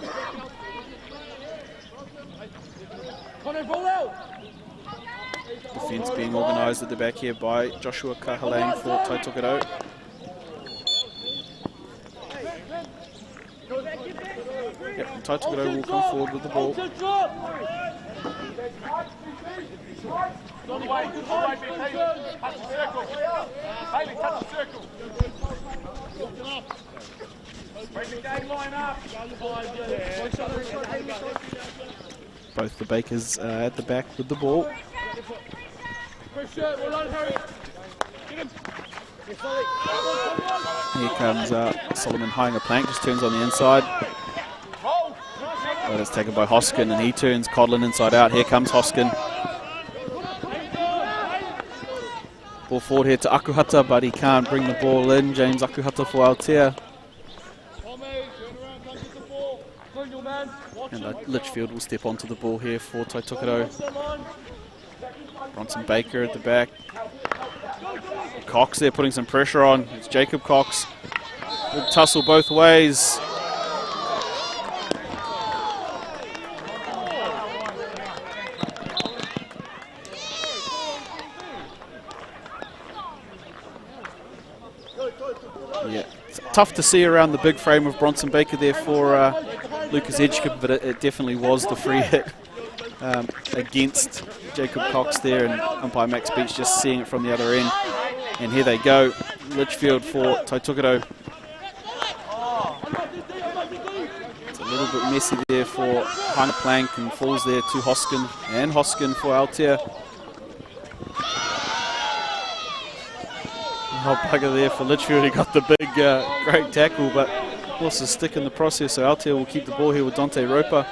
Defence being organised at the back here by Joshua Kahalane for Taitokerau. Yep, Taitokerau will come forward with the ball. Both the Bakers at the back with the ball. Here comes Solomon Hainger Plank, just turns on the inside. But it's taken by Hoskin, and he turns Codlin inside out. Here comes Hoskin. Ball forward here to Akuhata, but he can't bring the ball in. James Akuhata for Aotea. And Litchfield will step onto the ball here for Taitokerau. Bronson Baker at the back. Cox there putting some pressure on. It's Jacob Cox. Good tussle both ways. Yeah, it's tough to see around the big frame of Bronson Baker there for Lucas Edgecombe, but it definitely was the free hit against Jacob Cox there, and umpire Max Beach just seeing it from the other end. And here they go, Litchfield for Taitokerau. It's a little bit messy there for Hainger Plank, and falls there to Hoskin, and Hoskin for Aotea. Oh, bugger there for Litchfield. He got the big, great tackle, but lost a stick in the process. So Aotea will keep the ball here with Dante Roper.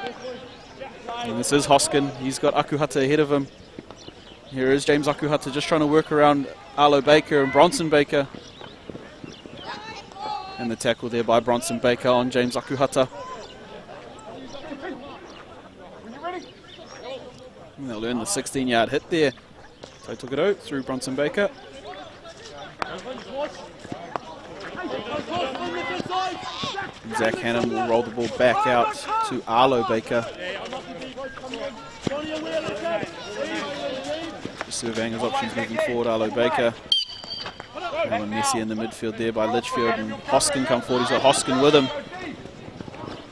And this is Hoskin. He's got Akuhata ahead of him. Here is James Akuhata just trying to work around Arlo Baker and Bronson Baker. And the tackle there by Bronson Baker on James Akuhata. And they'll earn the 16-yard hit there. So took it out through Bronson Baker. Zach Hannum will roll the ball back out to Arlo Baker. Just surveying his options moving forward, Arlo Baker. And Messi in the midfield there by Litchfield, and Hoskin come forward. He's got Hoskin with him.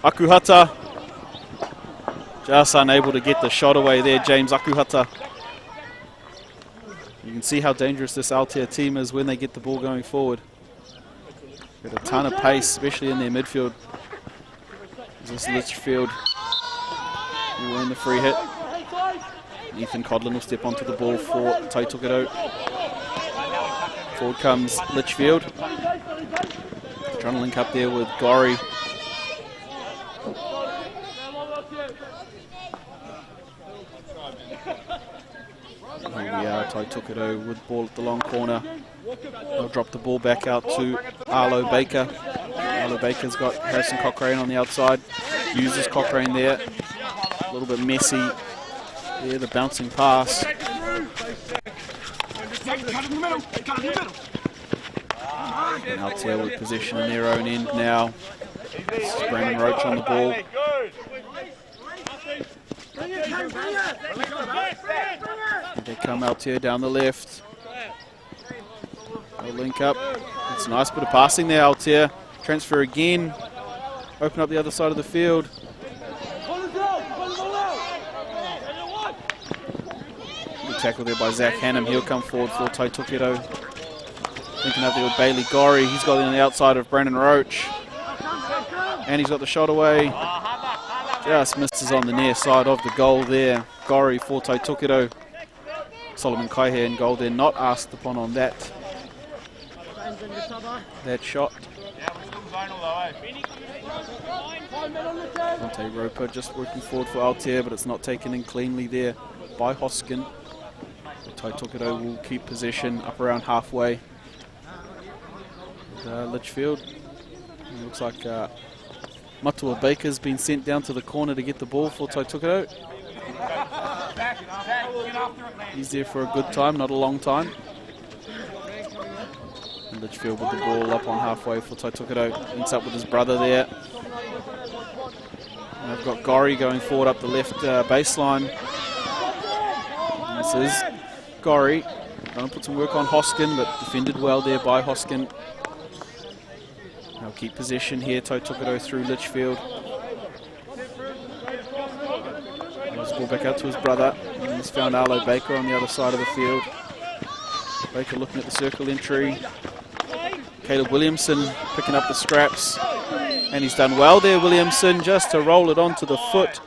Akuhata just unable to get the shot away there, James Akuhata. You can see how dangerous this Aotea team is when they get the ball going forward. Got a ton of pace, especially in their midfield. This Litchfield will win the free hit. Ethan Codlin will step onto the ball for Taitokerau. Forward comes Litchfield. Trying to link up there with Gorry. Here we are, Taitokerau with ball at the long corner. They'll drop the ball back out to Arlo Baker. Arlo Baker's got Harrison Cochrane on the outside. Uses Cochrane there. A little bit messy there, the bouncing pass. And Aotea with possession in their own end now. This is Brandon Roach on the ball. And they come Aotea down the left. They'll link up. It's a nice bit of passing there, Aotea. Transfer again. Open up the other side of the field. Good tackle there by Zach Hannum. He'll come forward for Tai Tuketo. Linking up there with Bailey Gorry. He's got it on the outside of Brandon Roach. And he's got the shot away. Just misses on the near side of the goal there. Gorry for Tai Tuketo. Solomon Kaihe in goal there, not asked upon on that shot. Monte Roper just working forward for Aotea, but it's not taken in cleanly there by Hoskin. Tai Tuketo will keep possession up around halfway. Litchfield. It looks like Matua Baker's been sent down to the corner to get the ball for Tai Tuketo. He's there for a good time, not a long time. And Litchfield with the ball up on halfway for Tai Tuketo. Links up with his brother there. And I've got Gorry going forward up the left baseline. And this is Gorry. Going to put some work on Hoskin, but defended well there by Hoskin. They'll keep possession here. Tai Tuketo through Litchfield. Ball back out to his brother. And he's found Arlo Baker on the other side of the field. Baker looking at the circle entry. Caleb Williamson picking up the scraps. And he's done well there, Williamson, just to roll it onto the foot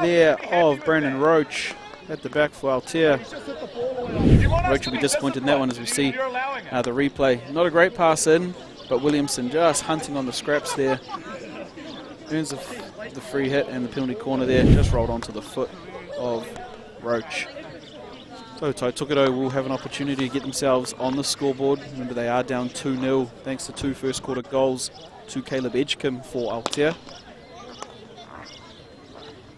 there of Brandon Roach at the back for Aotea. Roach will be disappointed in that one as we see the replay. Not a great pass in, but Williamson just hunting on the scraps there. Earns the free hit and the penalty corner there, just rolled onto the foot of Roach. So Tai Tuketo will have an opportunity to get themselves on the scoreboard. Remember, they are down 2-0 thanks to 2 first quarter goals to Caleb Edgecombe for Aotea.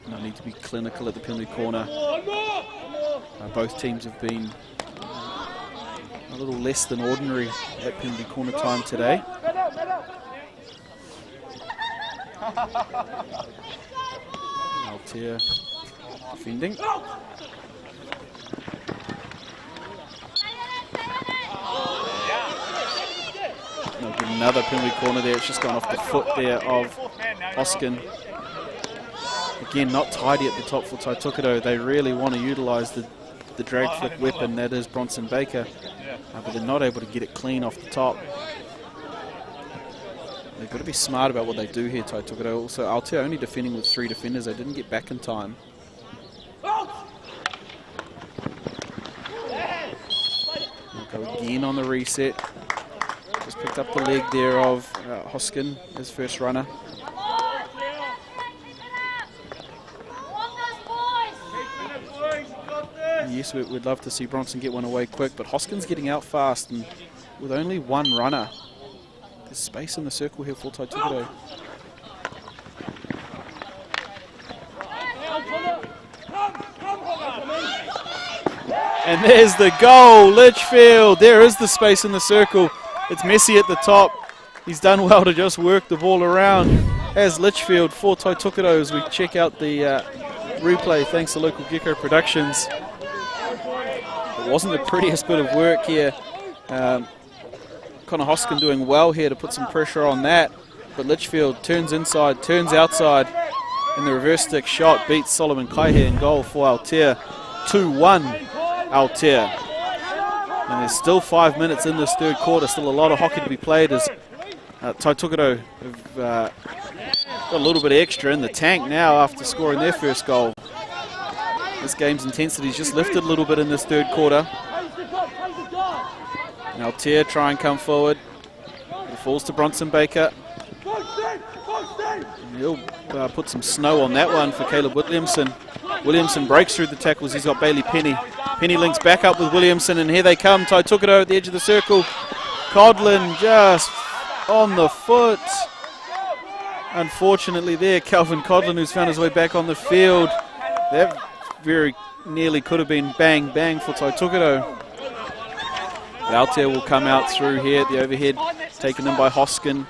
No need to be clinical at the penalty corner. Both teams have been a little less than ordinary at penalty corner time today. Aotea defending. They'll get another penalty corner there. It's just gone off the foot there of Hoskin. Again, not tidy at the top for Tai Tuketo. They really want to utilise the drag flick weapon that is Bronson Baker, but they're not able to get it clean off the top. They've got to be smart about what they do here, Tai Tuketo. Also, Aotea only defending with 3 defenders. They didn't get back in time. They'll go again on the reset. Just picked up the leg there of Hoskin, his first runner. Yes, we'd love to see Bronson get one away quick, but Hoskin's getting out fast, and with only 1 runner, there's space in the circle here for Tai Tuketo. And there's the goal, Litchfield. There is the space in the circle. It's messy at the top. He's done well to just work the ball around as Litchfield for Tai Tuketo as we check out the replay thanks to Local Gecko Productions. It wasn't the prettiest bit of work here. Connor Hoskin doing well here to put some pressure on that, but Litchfield turns inside, turns outside, and the reverse stick shot beats Solomon Kaihe in goal for Aotea. 2-1 Aotea. And there's still 5 minutes in this third quarter, still a lot of hockey to be played as Tai Tuketo have got a little bit extra in the tank now after scoring their first goal. This game's intensity has just lifted a little bit in this third quarter. And Aotea try and come forward. It falls to Bronson Baker. And he'll put some snow on that one for Caleb Williamson. Williamson breaks through the tackles. He's got Bailey Penny. Penny links back up with Williamson, and here they come. Tai Tuketo at the edge of the circle. Codlin just on the foot. Unfortunately there, Calvin Codlin, who's found his way back on the field. That very nearly could have been bang, bang for Tai Tuketo. Aotea will come out through here at the overhead, taken in by Hoskin.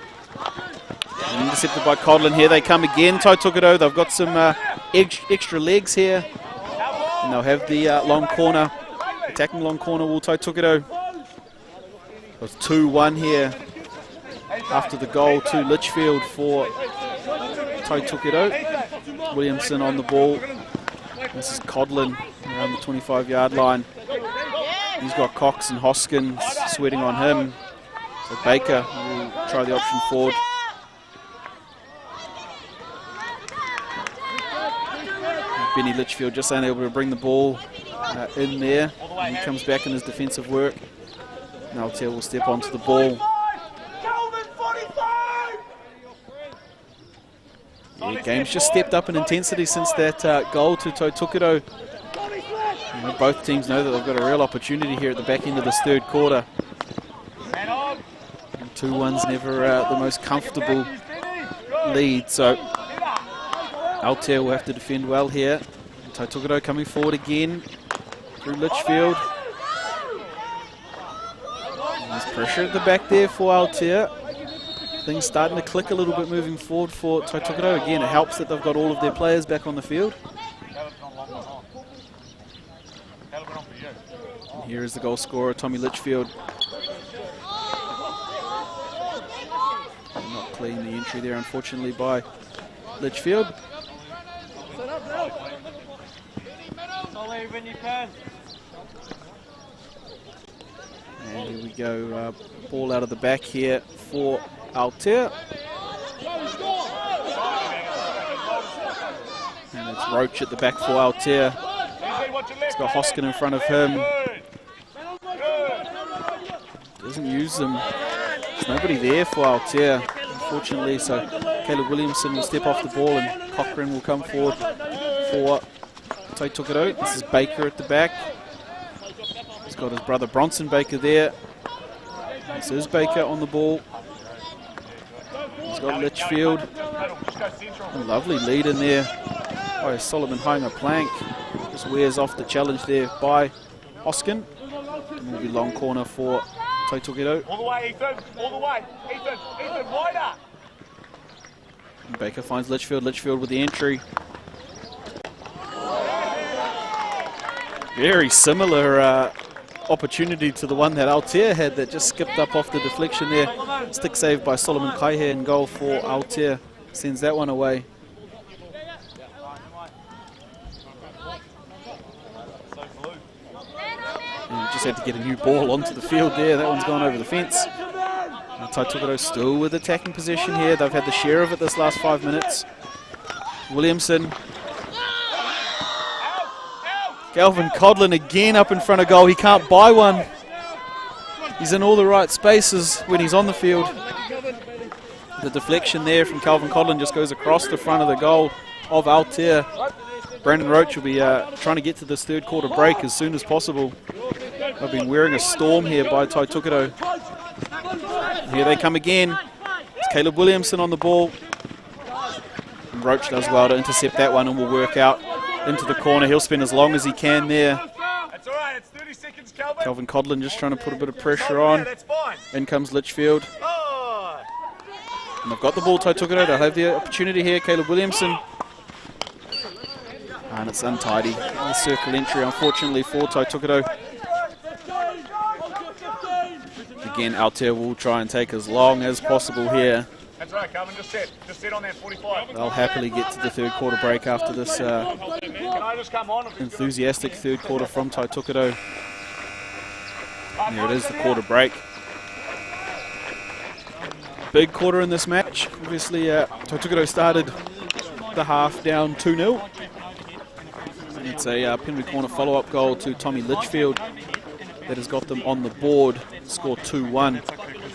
And intercepted by Codlin. Here they come again, Tai Tuketo. They've got some extra legs here. And they'll have the long corner, attacking long corner will Tai Tuketo. was 2-1 here after the goal to Litchfield for Taitukido. Williamson on the ball. This is Codlin around the 25-yard line. He's got Cox and Hoskins sweating on him. So Baker will try the option forward. Benny Litchfield just unable to bring the ball in there. And he comes back in his defensive work. Now Aotea will step onto the ball. Yeah, game's just stepped up in intensity since that goal to Taitukido. You know, both teams know that they've got a real opportunity here at the back end of this third quarter. 2-1's never the most comfortable lead, so Aotea will have to defend well here. Taitukido coming forward again through Litchfield. There's pressure at the back there for Aotea. Things starting to click a little bit moving forward for Taitukido. Again, it helps that they've got all of their players back on the field. And here is the goal scorer, Tommy Litchfield. Not clean the entry there, unfortunately, by Litchfield. And here we go, ball out of the back here for Aotea. And it's Roach at the back for Aotea. He's got Hoskin in front of him. Doesn't use them. There's nobody there for Aotea, unfortunately, so Caleb Williamson will step off the ball and Cochrane will come forward for Taitukido. This is Baker at the back. He's got his brother Bronson Baker there. This is Baker on the ball. He's got Litchfield. A lovely lead in there by Solomon Hainga Plank. Just wears off the challenge there by Hoskin. And will be long corner for Taitukido. All the way, Ethan. All the way. Ethan, wider. And Baker finds Litchfield. Litchfield with the entry. Very similar opportunity to the one that Aotea had that just skipped up off the deflection there. Stick saved by Solomon Kaihe and goal for Aotea. Sends that one away. And just had to get a new ball onto the field there. That one's gone over the fence. Taitukido still with attacking possession here. They've had the share of it this last 5 minutes. Williamson. Galvin Codlin again up in front of goal. He can't buy one. He's in all the right spaces when he's on the field. The deflection there from Calvin Codlin just goes across the front of the goal of Aotea. Brandon Roach will be trying to get to this third quarter break as soon as possible. They've been wearing a storm here by Taitukido. Here they come again. It's Caleb Williamson on the ball. And Roach does well to intercept that one and will work out into the corner. He'll spin as long as he can there. That's all right. It's 30 seconds, Calvin. Calvin Codlin just trying to put a bit of pressure on. In comes Litchfield. And they've got the ball, Taitukido. They'll have the opportunity here. Caleb Williamson. And it's untidy. The circle entry, unfortunately, for Taitukido. Again, Aotea will try and take as long as possible here. That's right, Calvin. Just sit on that 45. They'll happily get to the third quarter break after this Can I just come on? enthusiastic third quarter from Taitukido. And there it is, the quarter break. Big quarter in this match. Obviously, Taitukido started the half down 2-0. And it's a penalty corner follow-up goal to Tommy Litchfield that has got them on the board, score 2-1.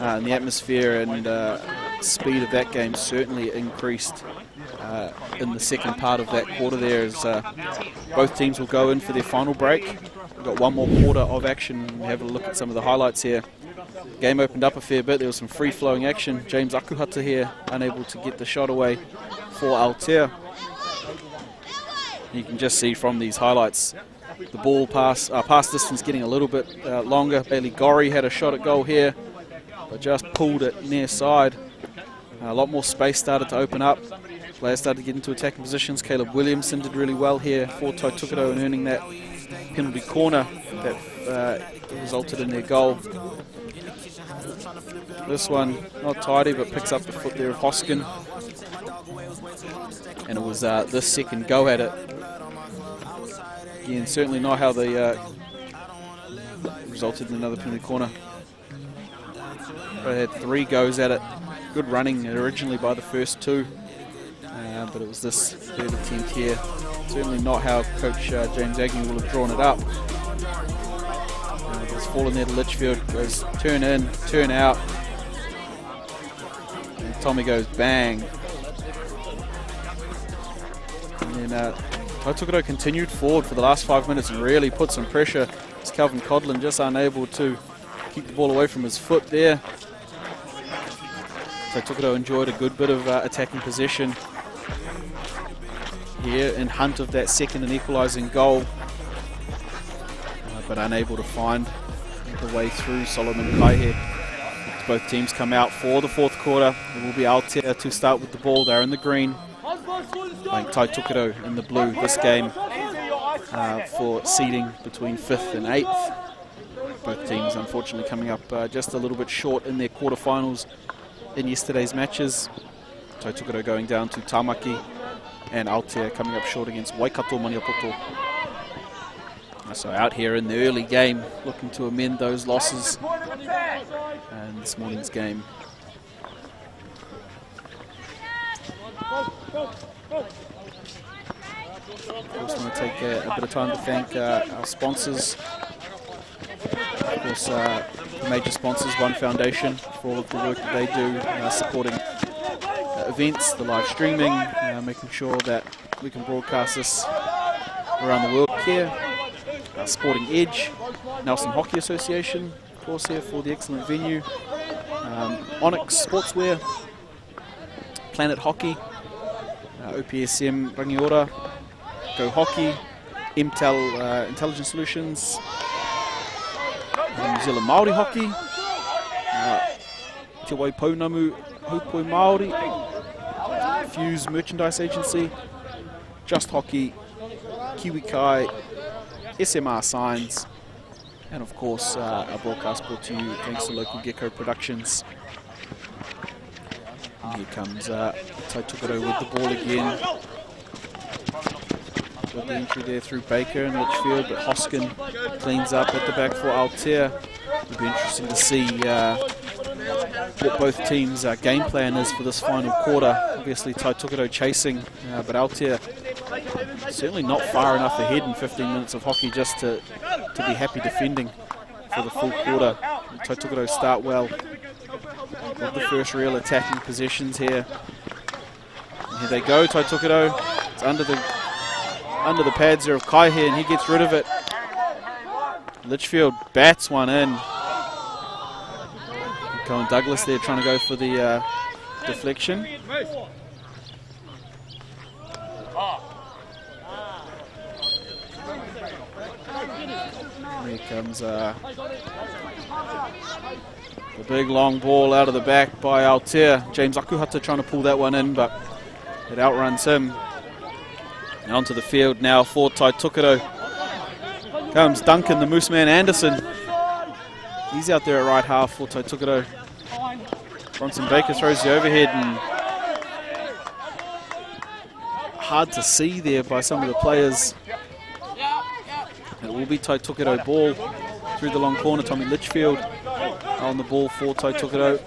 And the atmosphere and speed of that game certainly increased in the second part of that quarter there as both teams will go in for their final break. We've got one more quarter of action. We have a look at some of the highlights here. Game opened up a fair bit. There was some free-flowing action. James Akuhata here unable to get the shot away for Aotea. You can just see from these highlights the ball pass distance getting a little bit longer. Bailey Gorry had a shot at goal here, but just pulled it near side. A lot more space started to open up. Players started to get into attacking positions. Caleb Williamson did really well here for Taitukido in earning that penalty corner that resulted in their goal. This one, not tidy, but picks up the foot there of Hoskin. And it was this second go at it. Again, certainly not how they resulted in another penalty corner. They had 3 goes at it. Good running originally by the first 2. But it was this third attempt here. Certainly not how Coach James Agnew will have drawn it up. It's fallen there to Litchfield. Goes turn in, turn out. And Tommy goes bang. And then Tautokoro continued forward for the last 5 minutes and really put some pressure. As Calvin Codlin just unable to keep the ball away from his foot there. Tautokoro enjoyed a good bit of attacking possession here in hunt of that second and equalising goal, but unable to find the way through Solomon Kaihe. Both teams come out for the fourth quarter. It will be Aotea to start with the ball. They're in the green, playing Tautokoro in the blue this game for seeding between 5th and 8th. Both teams unfortunately coming up just a little bit short in their quarterfinals in yesterday's matches. Tautokoro going down to Tamaki, and Aotea coming up short against Waikato Maniapoto. So out here in the early game, looking to amend those losses and this morning's game. Of course, I want to take a bit of time to thank our sponsors. Of course, the major sponsors, One Foundation, for all of the work that they do, supporting events, the live streaming, making sure that we can broadcast this around the world here. Sporting Edge, Nelson Hockey Association, of course, here for the excellent venue. Onyx Sportswear, Planet Hockey, OPSM Rangiora, Go Hockey, MTEL Intelligence Solutions, New Zealand Māori Hockey, Te Waipounamu Haupoi Māori, Fuse Merchandise Agency, Just Hockey, Kiwi Kai, SMR Signs, and of course our broadcast brought to you thanks to local Gecko Productions. And here comes Tautokoro with the ball again. Got the entry there through Baker and Litchfield, but Hoskin cleans up at the back for Aotea. It'll be interesting to see what both teams' game plan is for this final quarter. Obviously Tautokoro chasing, but Aotea certainly not far enough ahead in 15 minutes of hockey just to be happy defending for the full quarter. Tautokoro start well with the first real attacking possessions here. And here they go, Tautokoro. It's under the pads there of Kaihe, and he gets rid of it. Litchfield bats one in. Cohen Douglas there trying to go for the deflection. Here comes the big long ball out of the back by Aotea. James Akuhata trying to pull that one in, but it outruns him. And onto the field now for Tautokoro. Comes Duncan, the Moose Man Anderson. He's out there at right half for Tautokoro. Bronson Baker throws the overhead, and hard to see there by some of the players. It will be Tautokoro ball through the long corner. Tommy Litchfield on the ball for Tautokoro.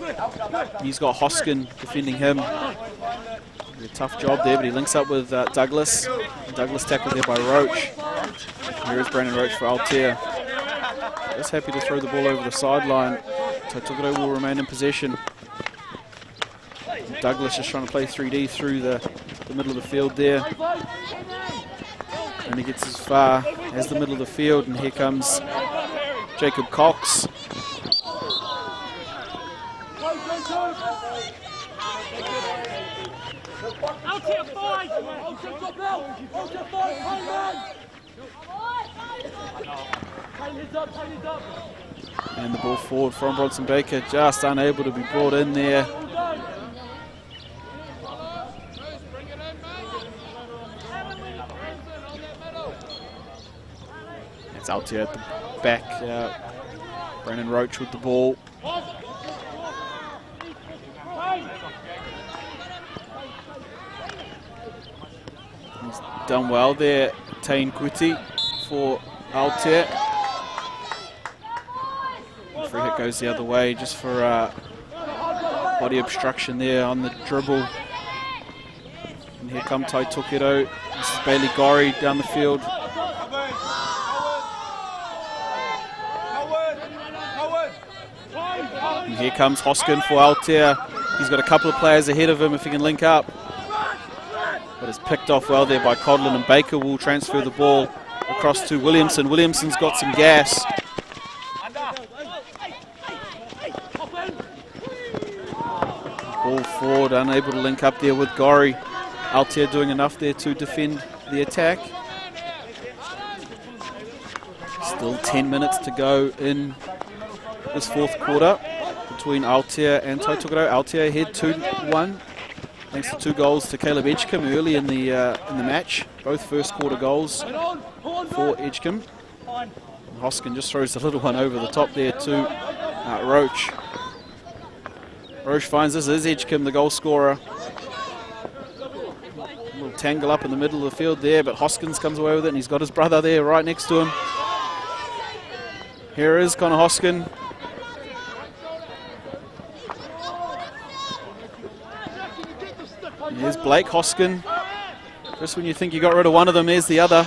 He's got Hoskin defending him. A tough job there, but he links up with Douglas. Douglas tackled there by Roach. Here is Brandon Roach for Aotea. Just happy to throw the ball over the sideline. Tautokoro will remain in possession. Douglas just trying to play 3D through the middle of the field there. And he gets as far as the middle of the field, and here comes Jacob Cox. And the ball forward from Bronson Baker, just unable to be brought in there. It's Aotea at the back. Brandon Roach with the ball. Done well there, Tāne for Aotea. Free hit goes the other way just for body obstruction there on the dribble. And here come Tai Tokedo. This is Bailey Gorry down the field. And here comes Hoskin for Aotea. He's got a couple of players ahead of him if he can link up. But it's picked off well there by Codlin, and Baker will transfer the ball across to Williamson. Williamson's got some gas. Ball forward, unable to link up there with Gorry. Aotea doing enough there to defend the attack. Still 10 minutes to go in this fourth quarter between Aotea and Tai Tokedo. Aotea ahead 2-1. Thanks to 2 goals to Caleb Edgecombe early in the match. Both first quarter goals for Edgecombe. And Hoskin just throws the little one over the top there to Roach. Roach finds this is Edgecombe, the goal scorer. A little tangle up in the middle of the field there, but Hoskins comes away with it, and he's got his brother there right next to him. Here is Connor Hoskin. Here's Blake Hoskin. Just when you think you got rid of one of them, there's the other.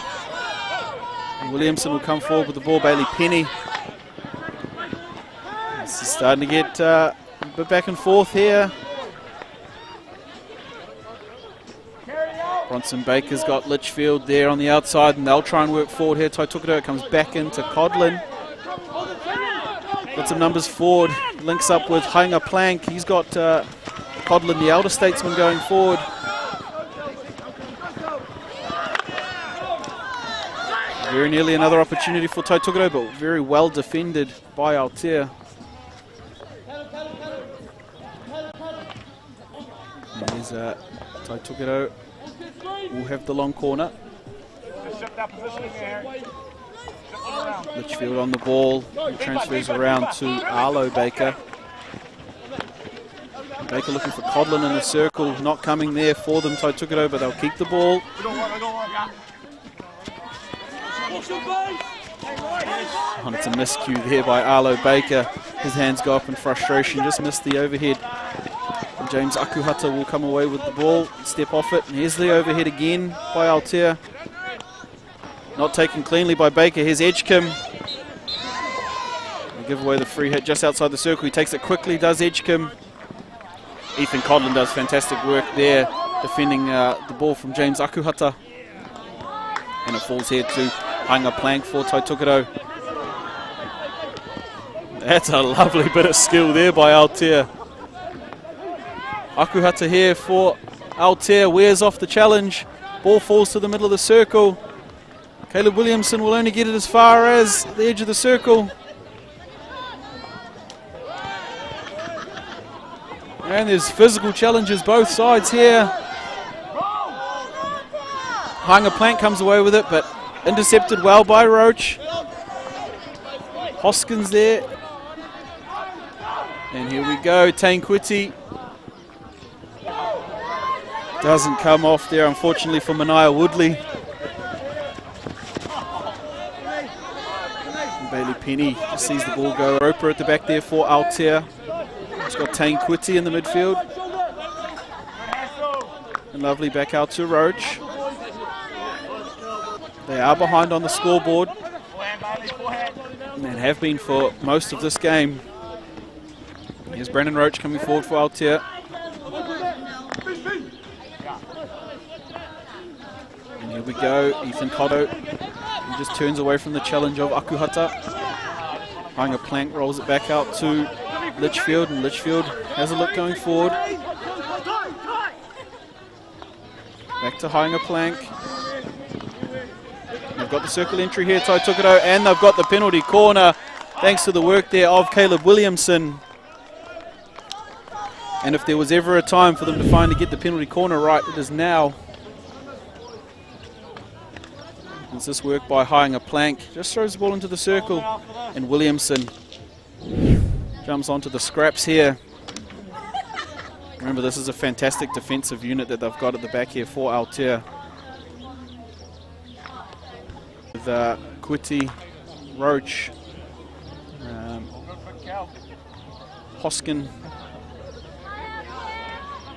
And Williamson will come forward with the ball. Bailey Penny. This is starting to get a bit back and forth here. Bronson Baker's got Litchfield there on the outside, and they'll try and work forward here. Tai Tokedo, it comes back into Codlin. Got some numbers forward. Links up with Hainga Plank. He's got Codlin, the elder statesman, going forward. Very nearly another opportunity for Tai Tokedo, but very well defended by Aotea. And here's Tai Tokedo. Will have the long corner. Litchfield on the ball. He transfers around to Arlo Baker. Baker looking for Codlin in the circle. Not coming there for them, Tai Tokedo, but they'll keep the ball. And it's a miscue there by Arlo Baker. His hands go up in frustration. Just missed the overhead. And James Akuhata will come away with the ball, step off it. And here's the overhead again by Aotea. Not taken cleanly by Baker. Here's Edgecombe. They give away the free hit just outside the circle. He takes it quickly, does Edgecombe. Ethan Codlin does fantastic work there, defending the ball from James Akuhata. And it falls here to Hainga Plank for Tai Tokedo. That's a lovely bit of skill there by Aotea. Akuhata here for Aotea, wears off the challenge. Ball falls to the middle of the circle. Caleb Williamson will only get it as far as the edge of the circle. And there's physical challenges both sides here. Hainga Plank comes away with it, but intercepted well by Roach. Hoskins there. And here we go, Tāne doesn't come off there, unfortunately, for Mania Woodley. And Bailey Penny just sees the ball go. Roper at the back there for Aotea. He's got Tāne in the midfield. And lovely back out to Roach. They are behind on the scoreboard and have been for most of this game. Here's Brandon Roach coming forward for Aotea. And here we go, Ethan Coddo. He just turns away from the challenge of Akuhata. Hainga Plank rolls it back out to Litchfield, and Litchfield has a look going forward. Back to Hainga Plank. They've got the circle entry here, Tai Tokedo, and they've got the penalty corner thanks to the work there of Caleb Williamson. And if there was ever a time for them to finally get the penalty corner right, it is now. It's this work by Hainga Plank. Just throws the ball into the circle, and Williamson jumps onto the scraps here. Remember, this is a fantastic defensive unit that they've got at the back here for Aotea. with Kuti, Roach, Hoskin,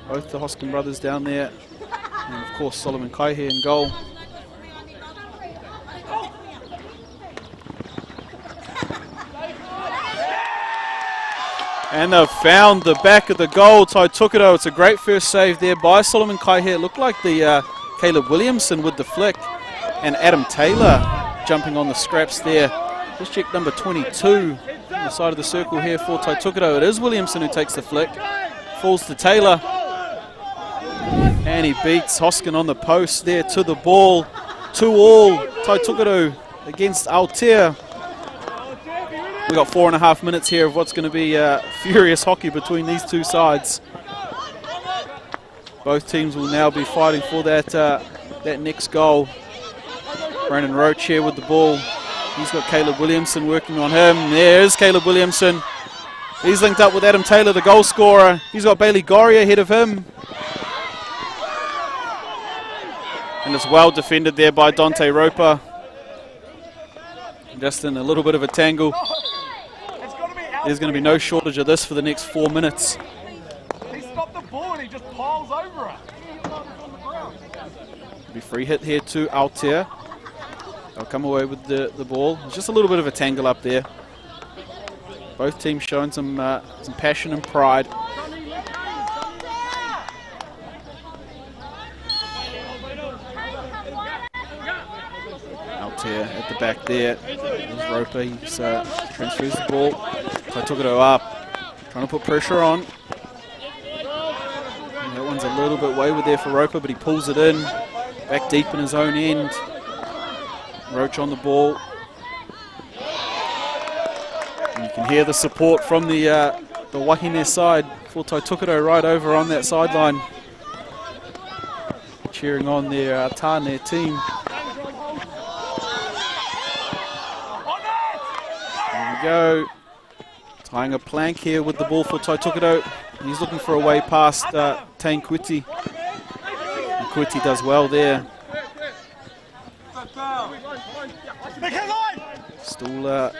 both the Hoskin brothers down there, and of course Solomon Kaihe in goal. And they've found the back of the goal. Taitukido, it's a great first save there by Solomon Kaihe. It looked like the Caleb Williamson with the flick, and Adam Taylor jumping on the scraps there. Just check number 22 on the side of the circle here for Taitukido. It is Williamson who takes the flick. Falls to Taylor. And he beats Hoskin on the post there to the ball. 2-2, Taitukido against Aotea. We've got 4.5 minutes here of what's going to be furious hockey between these two sides. Both teams will now be fighting for that next goal. Brandon Roach here with the ball. He's got Caleb Williamson working on him. There's Caleb Williamson. He's linked up with Adam Taylor, the goal scorer. He's got Bailey Gorrie ahead of him. And it's well defended there by Dante Roper. Just in a little bit of a tangle. There's going to be no shortage of this for the next 4 minutes. He stopped the ball and he just piles over it. Be free hit here to Aotea. They'll come away with the ball. It's just a little bit of a tangle up there. Both teams showing some passion and pride. Aotea at the back there. There's Roper. He transfers the ball. Taitukido up. Trying to put pressure on. And that one's a little bit wayward there for Roper, but he pulls it in. Back deep in his own end. Roach on the ball. And you can hear the support from the Wahine side for Taitukido right over on that sideline. Cheering on their Tāne team. There we go. Tying a plank here with the ball for Taitukido. He's looking for a way past Tāne Kuti. And Kuti does well there. Still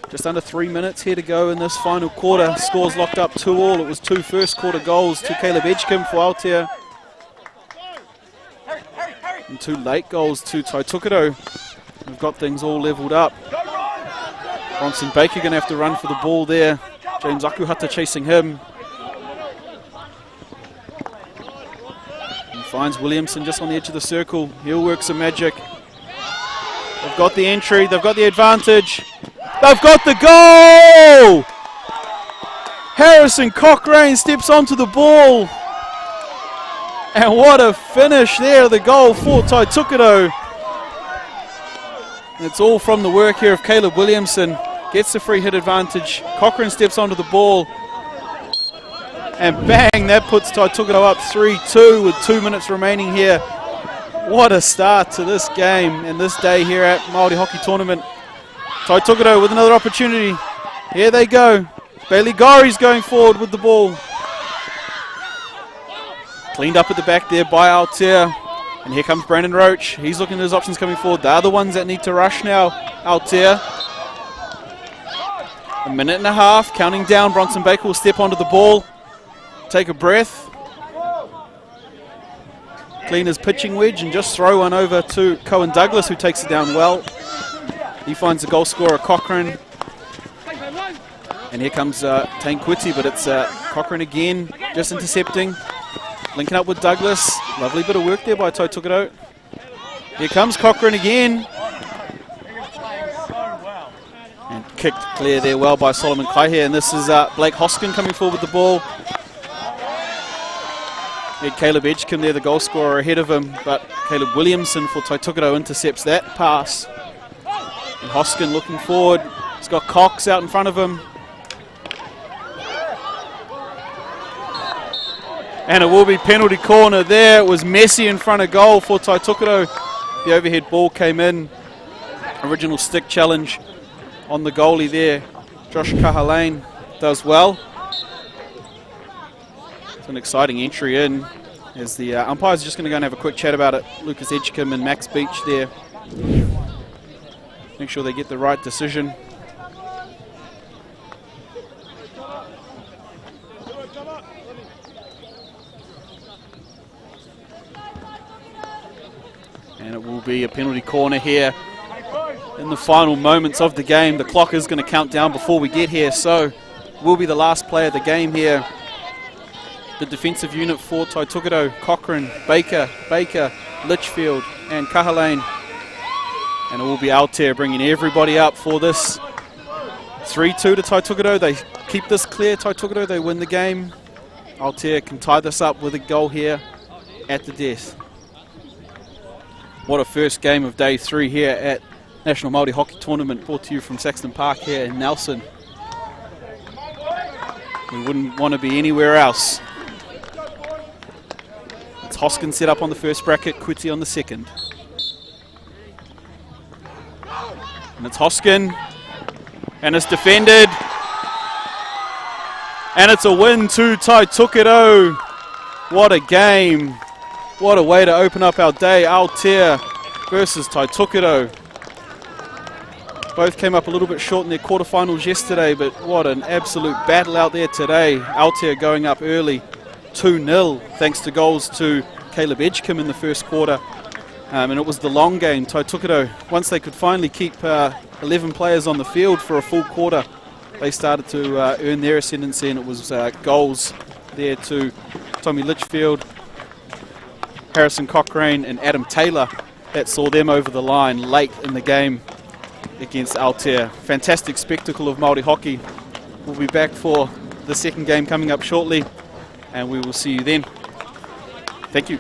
just under 3 minutes here to go in this final quarter. Scores locked up 2-2. It was 2 first quarter goals to Caleb Edgecombe for Aotea. And 2 late goals to Taitukido. We've got things all levelled up. Bronson Baker going to have to run for the ball there. James Akuhata chasing him. He finds Williamson just on the edge of the circle. He'll work some magic. They've got the entry. They've got the advantage. They've got the goal! Harrison Cochrane steps onto the ball. And what a finish there, the goal for Taitukido. It's all from the work here of Caleb Williamson. Gets the free hit advantage. Cochrane steps onto the ball. And bang, that puts Taitukido up 3-2 with 2 minutes remaining here. What a start to this game and this day here at Māori Hockey Tournament. Taitukido with another opportunity. Here they go. Bailey Gorrie's going forward with the ball. Cleaned up at the back there by Aotea. And here comes Brandon Roach. He's looking at his options coming forward. They're the ones that need to rush now. Aotea. 1.5 minutes, counting down. Bronson Baker will step onto the ball. Take a breath. Clean his pitching wedge and just throw one over to Cohen Douglas, who takes it down well. He finds the goal scorer, Cochrane. And here comes Tāne Kuti, but it's Cochrane again, just intercepting. Linking up with Douglas. Lovely bit of work there by Taitukido. Here comes Cochrane again. And kicked clear there well by Solomon Kaihe. And this is Blake Hoskin coming forward with the ball. Had Caleb Edgecombe there, the goal scorer, ahead of him. But Caleb Williamson for Taitukido intercepts that pass. And Hoskin looking forward. He's got Cox out in front of him. And it will be penalty corner there. It was messy in front of goal for Taitukido. The overhead ball came in. Original stick challenge on the goalie there. Josh Kahalane does well. It's an exciting entry in as the umpires are just going to go and have a quick chat about it. Lucas Edgecombe and Max Beach there. make sure they get the right decision. And it will be a penalty corner here in the final moments of the game. The clock is going to count down before we get here, so will be the last player of the game here. The defensive unit for Taitukido, Cochrane, Baker, Litchfield and Kahalane. And it will be Aotea bringing everybody up for this. 3-2 to Taitukido. They keep this clear, Taitukido. They win the game. Aotea can tie this up with a goal here at the death. What a first game of day 3 here at National Māori Hockey Tournament, brought to you from Saxton Park here in Nelson. We wouldn't want to be anywhere else. It's Hoskin set up on the first bracket, Quitty on the second. And it's Hoskin, and it's defended. And it's a win to Taitukido. What a game. What a way to open up our day. Aotea versus Taitukido. Both came up a little bit short in their quarterfinals yesterday, but what an absolute battle out there today. Aotea going up early, 2-0, thanks to goals to Caleb Edgecombe in the first quarter. And it was the long game. Taitukido, once they could finally keep 11 players on the field for a full quarter, they started to earn their ascendancy, and it was goals there to Tommy Litchfield, Harrison Cochrane and Adam Taylor that saw them over the line late in the game against Aotea. Fantastic spectacle of Māori hockey. We'll be back for the second game coming up shortly, and we will see you then. Thank you.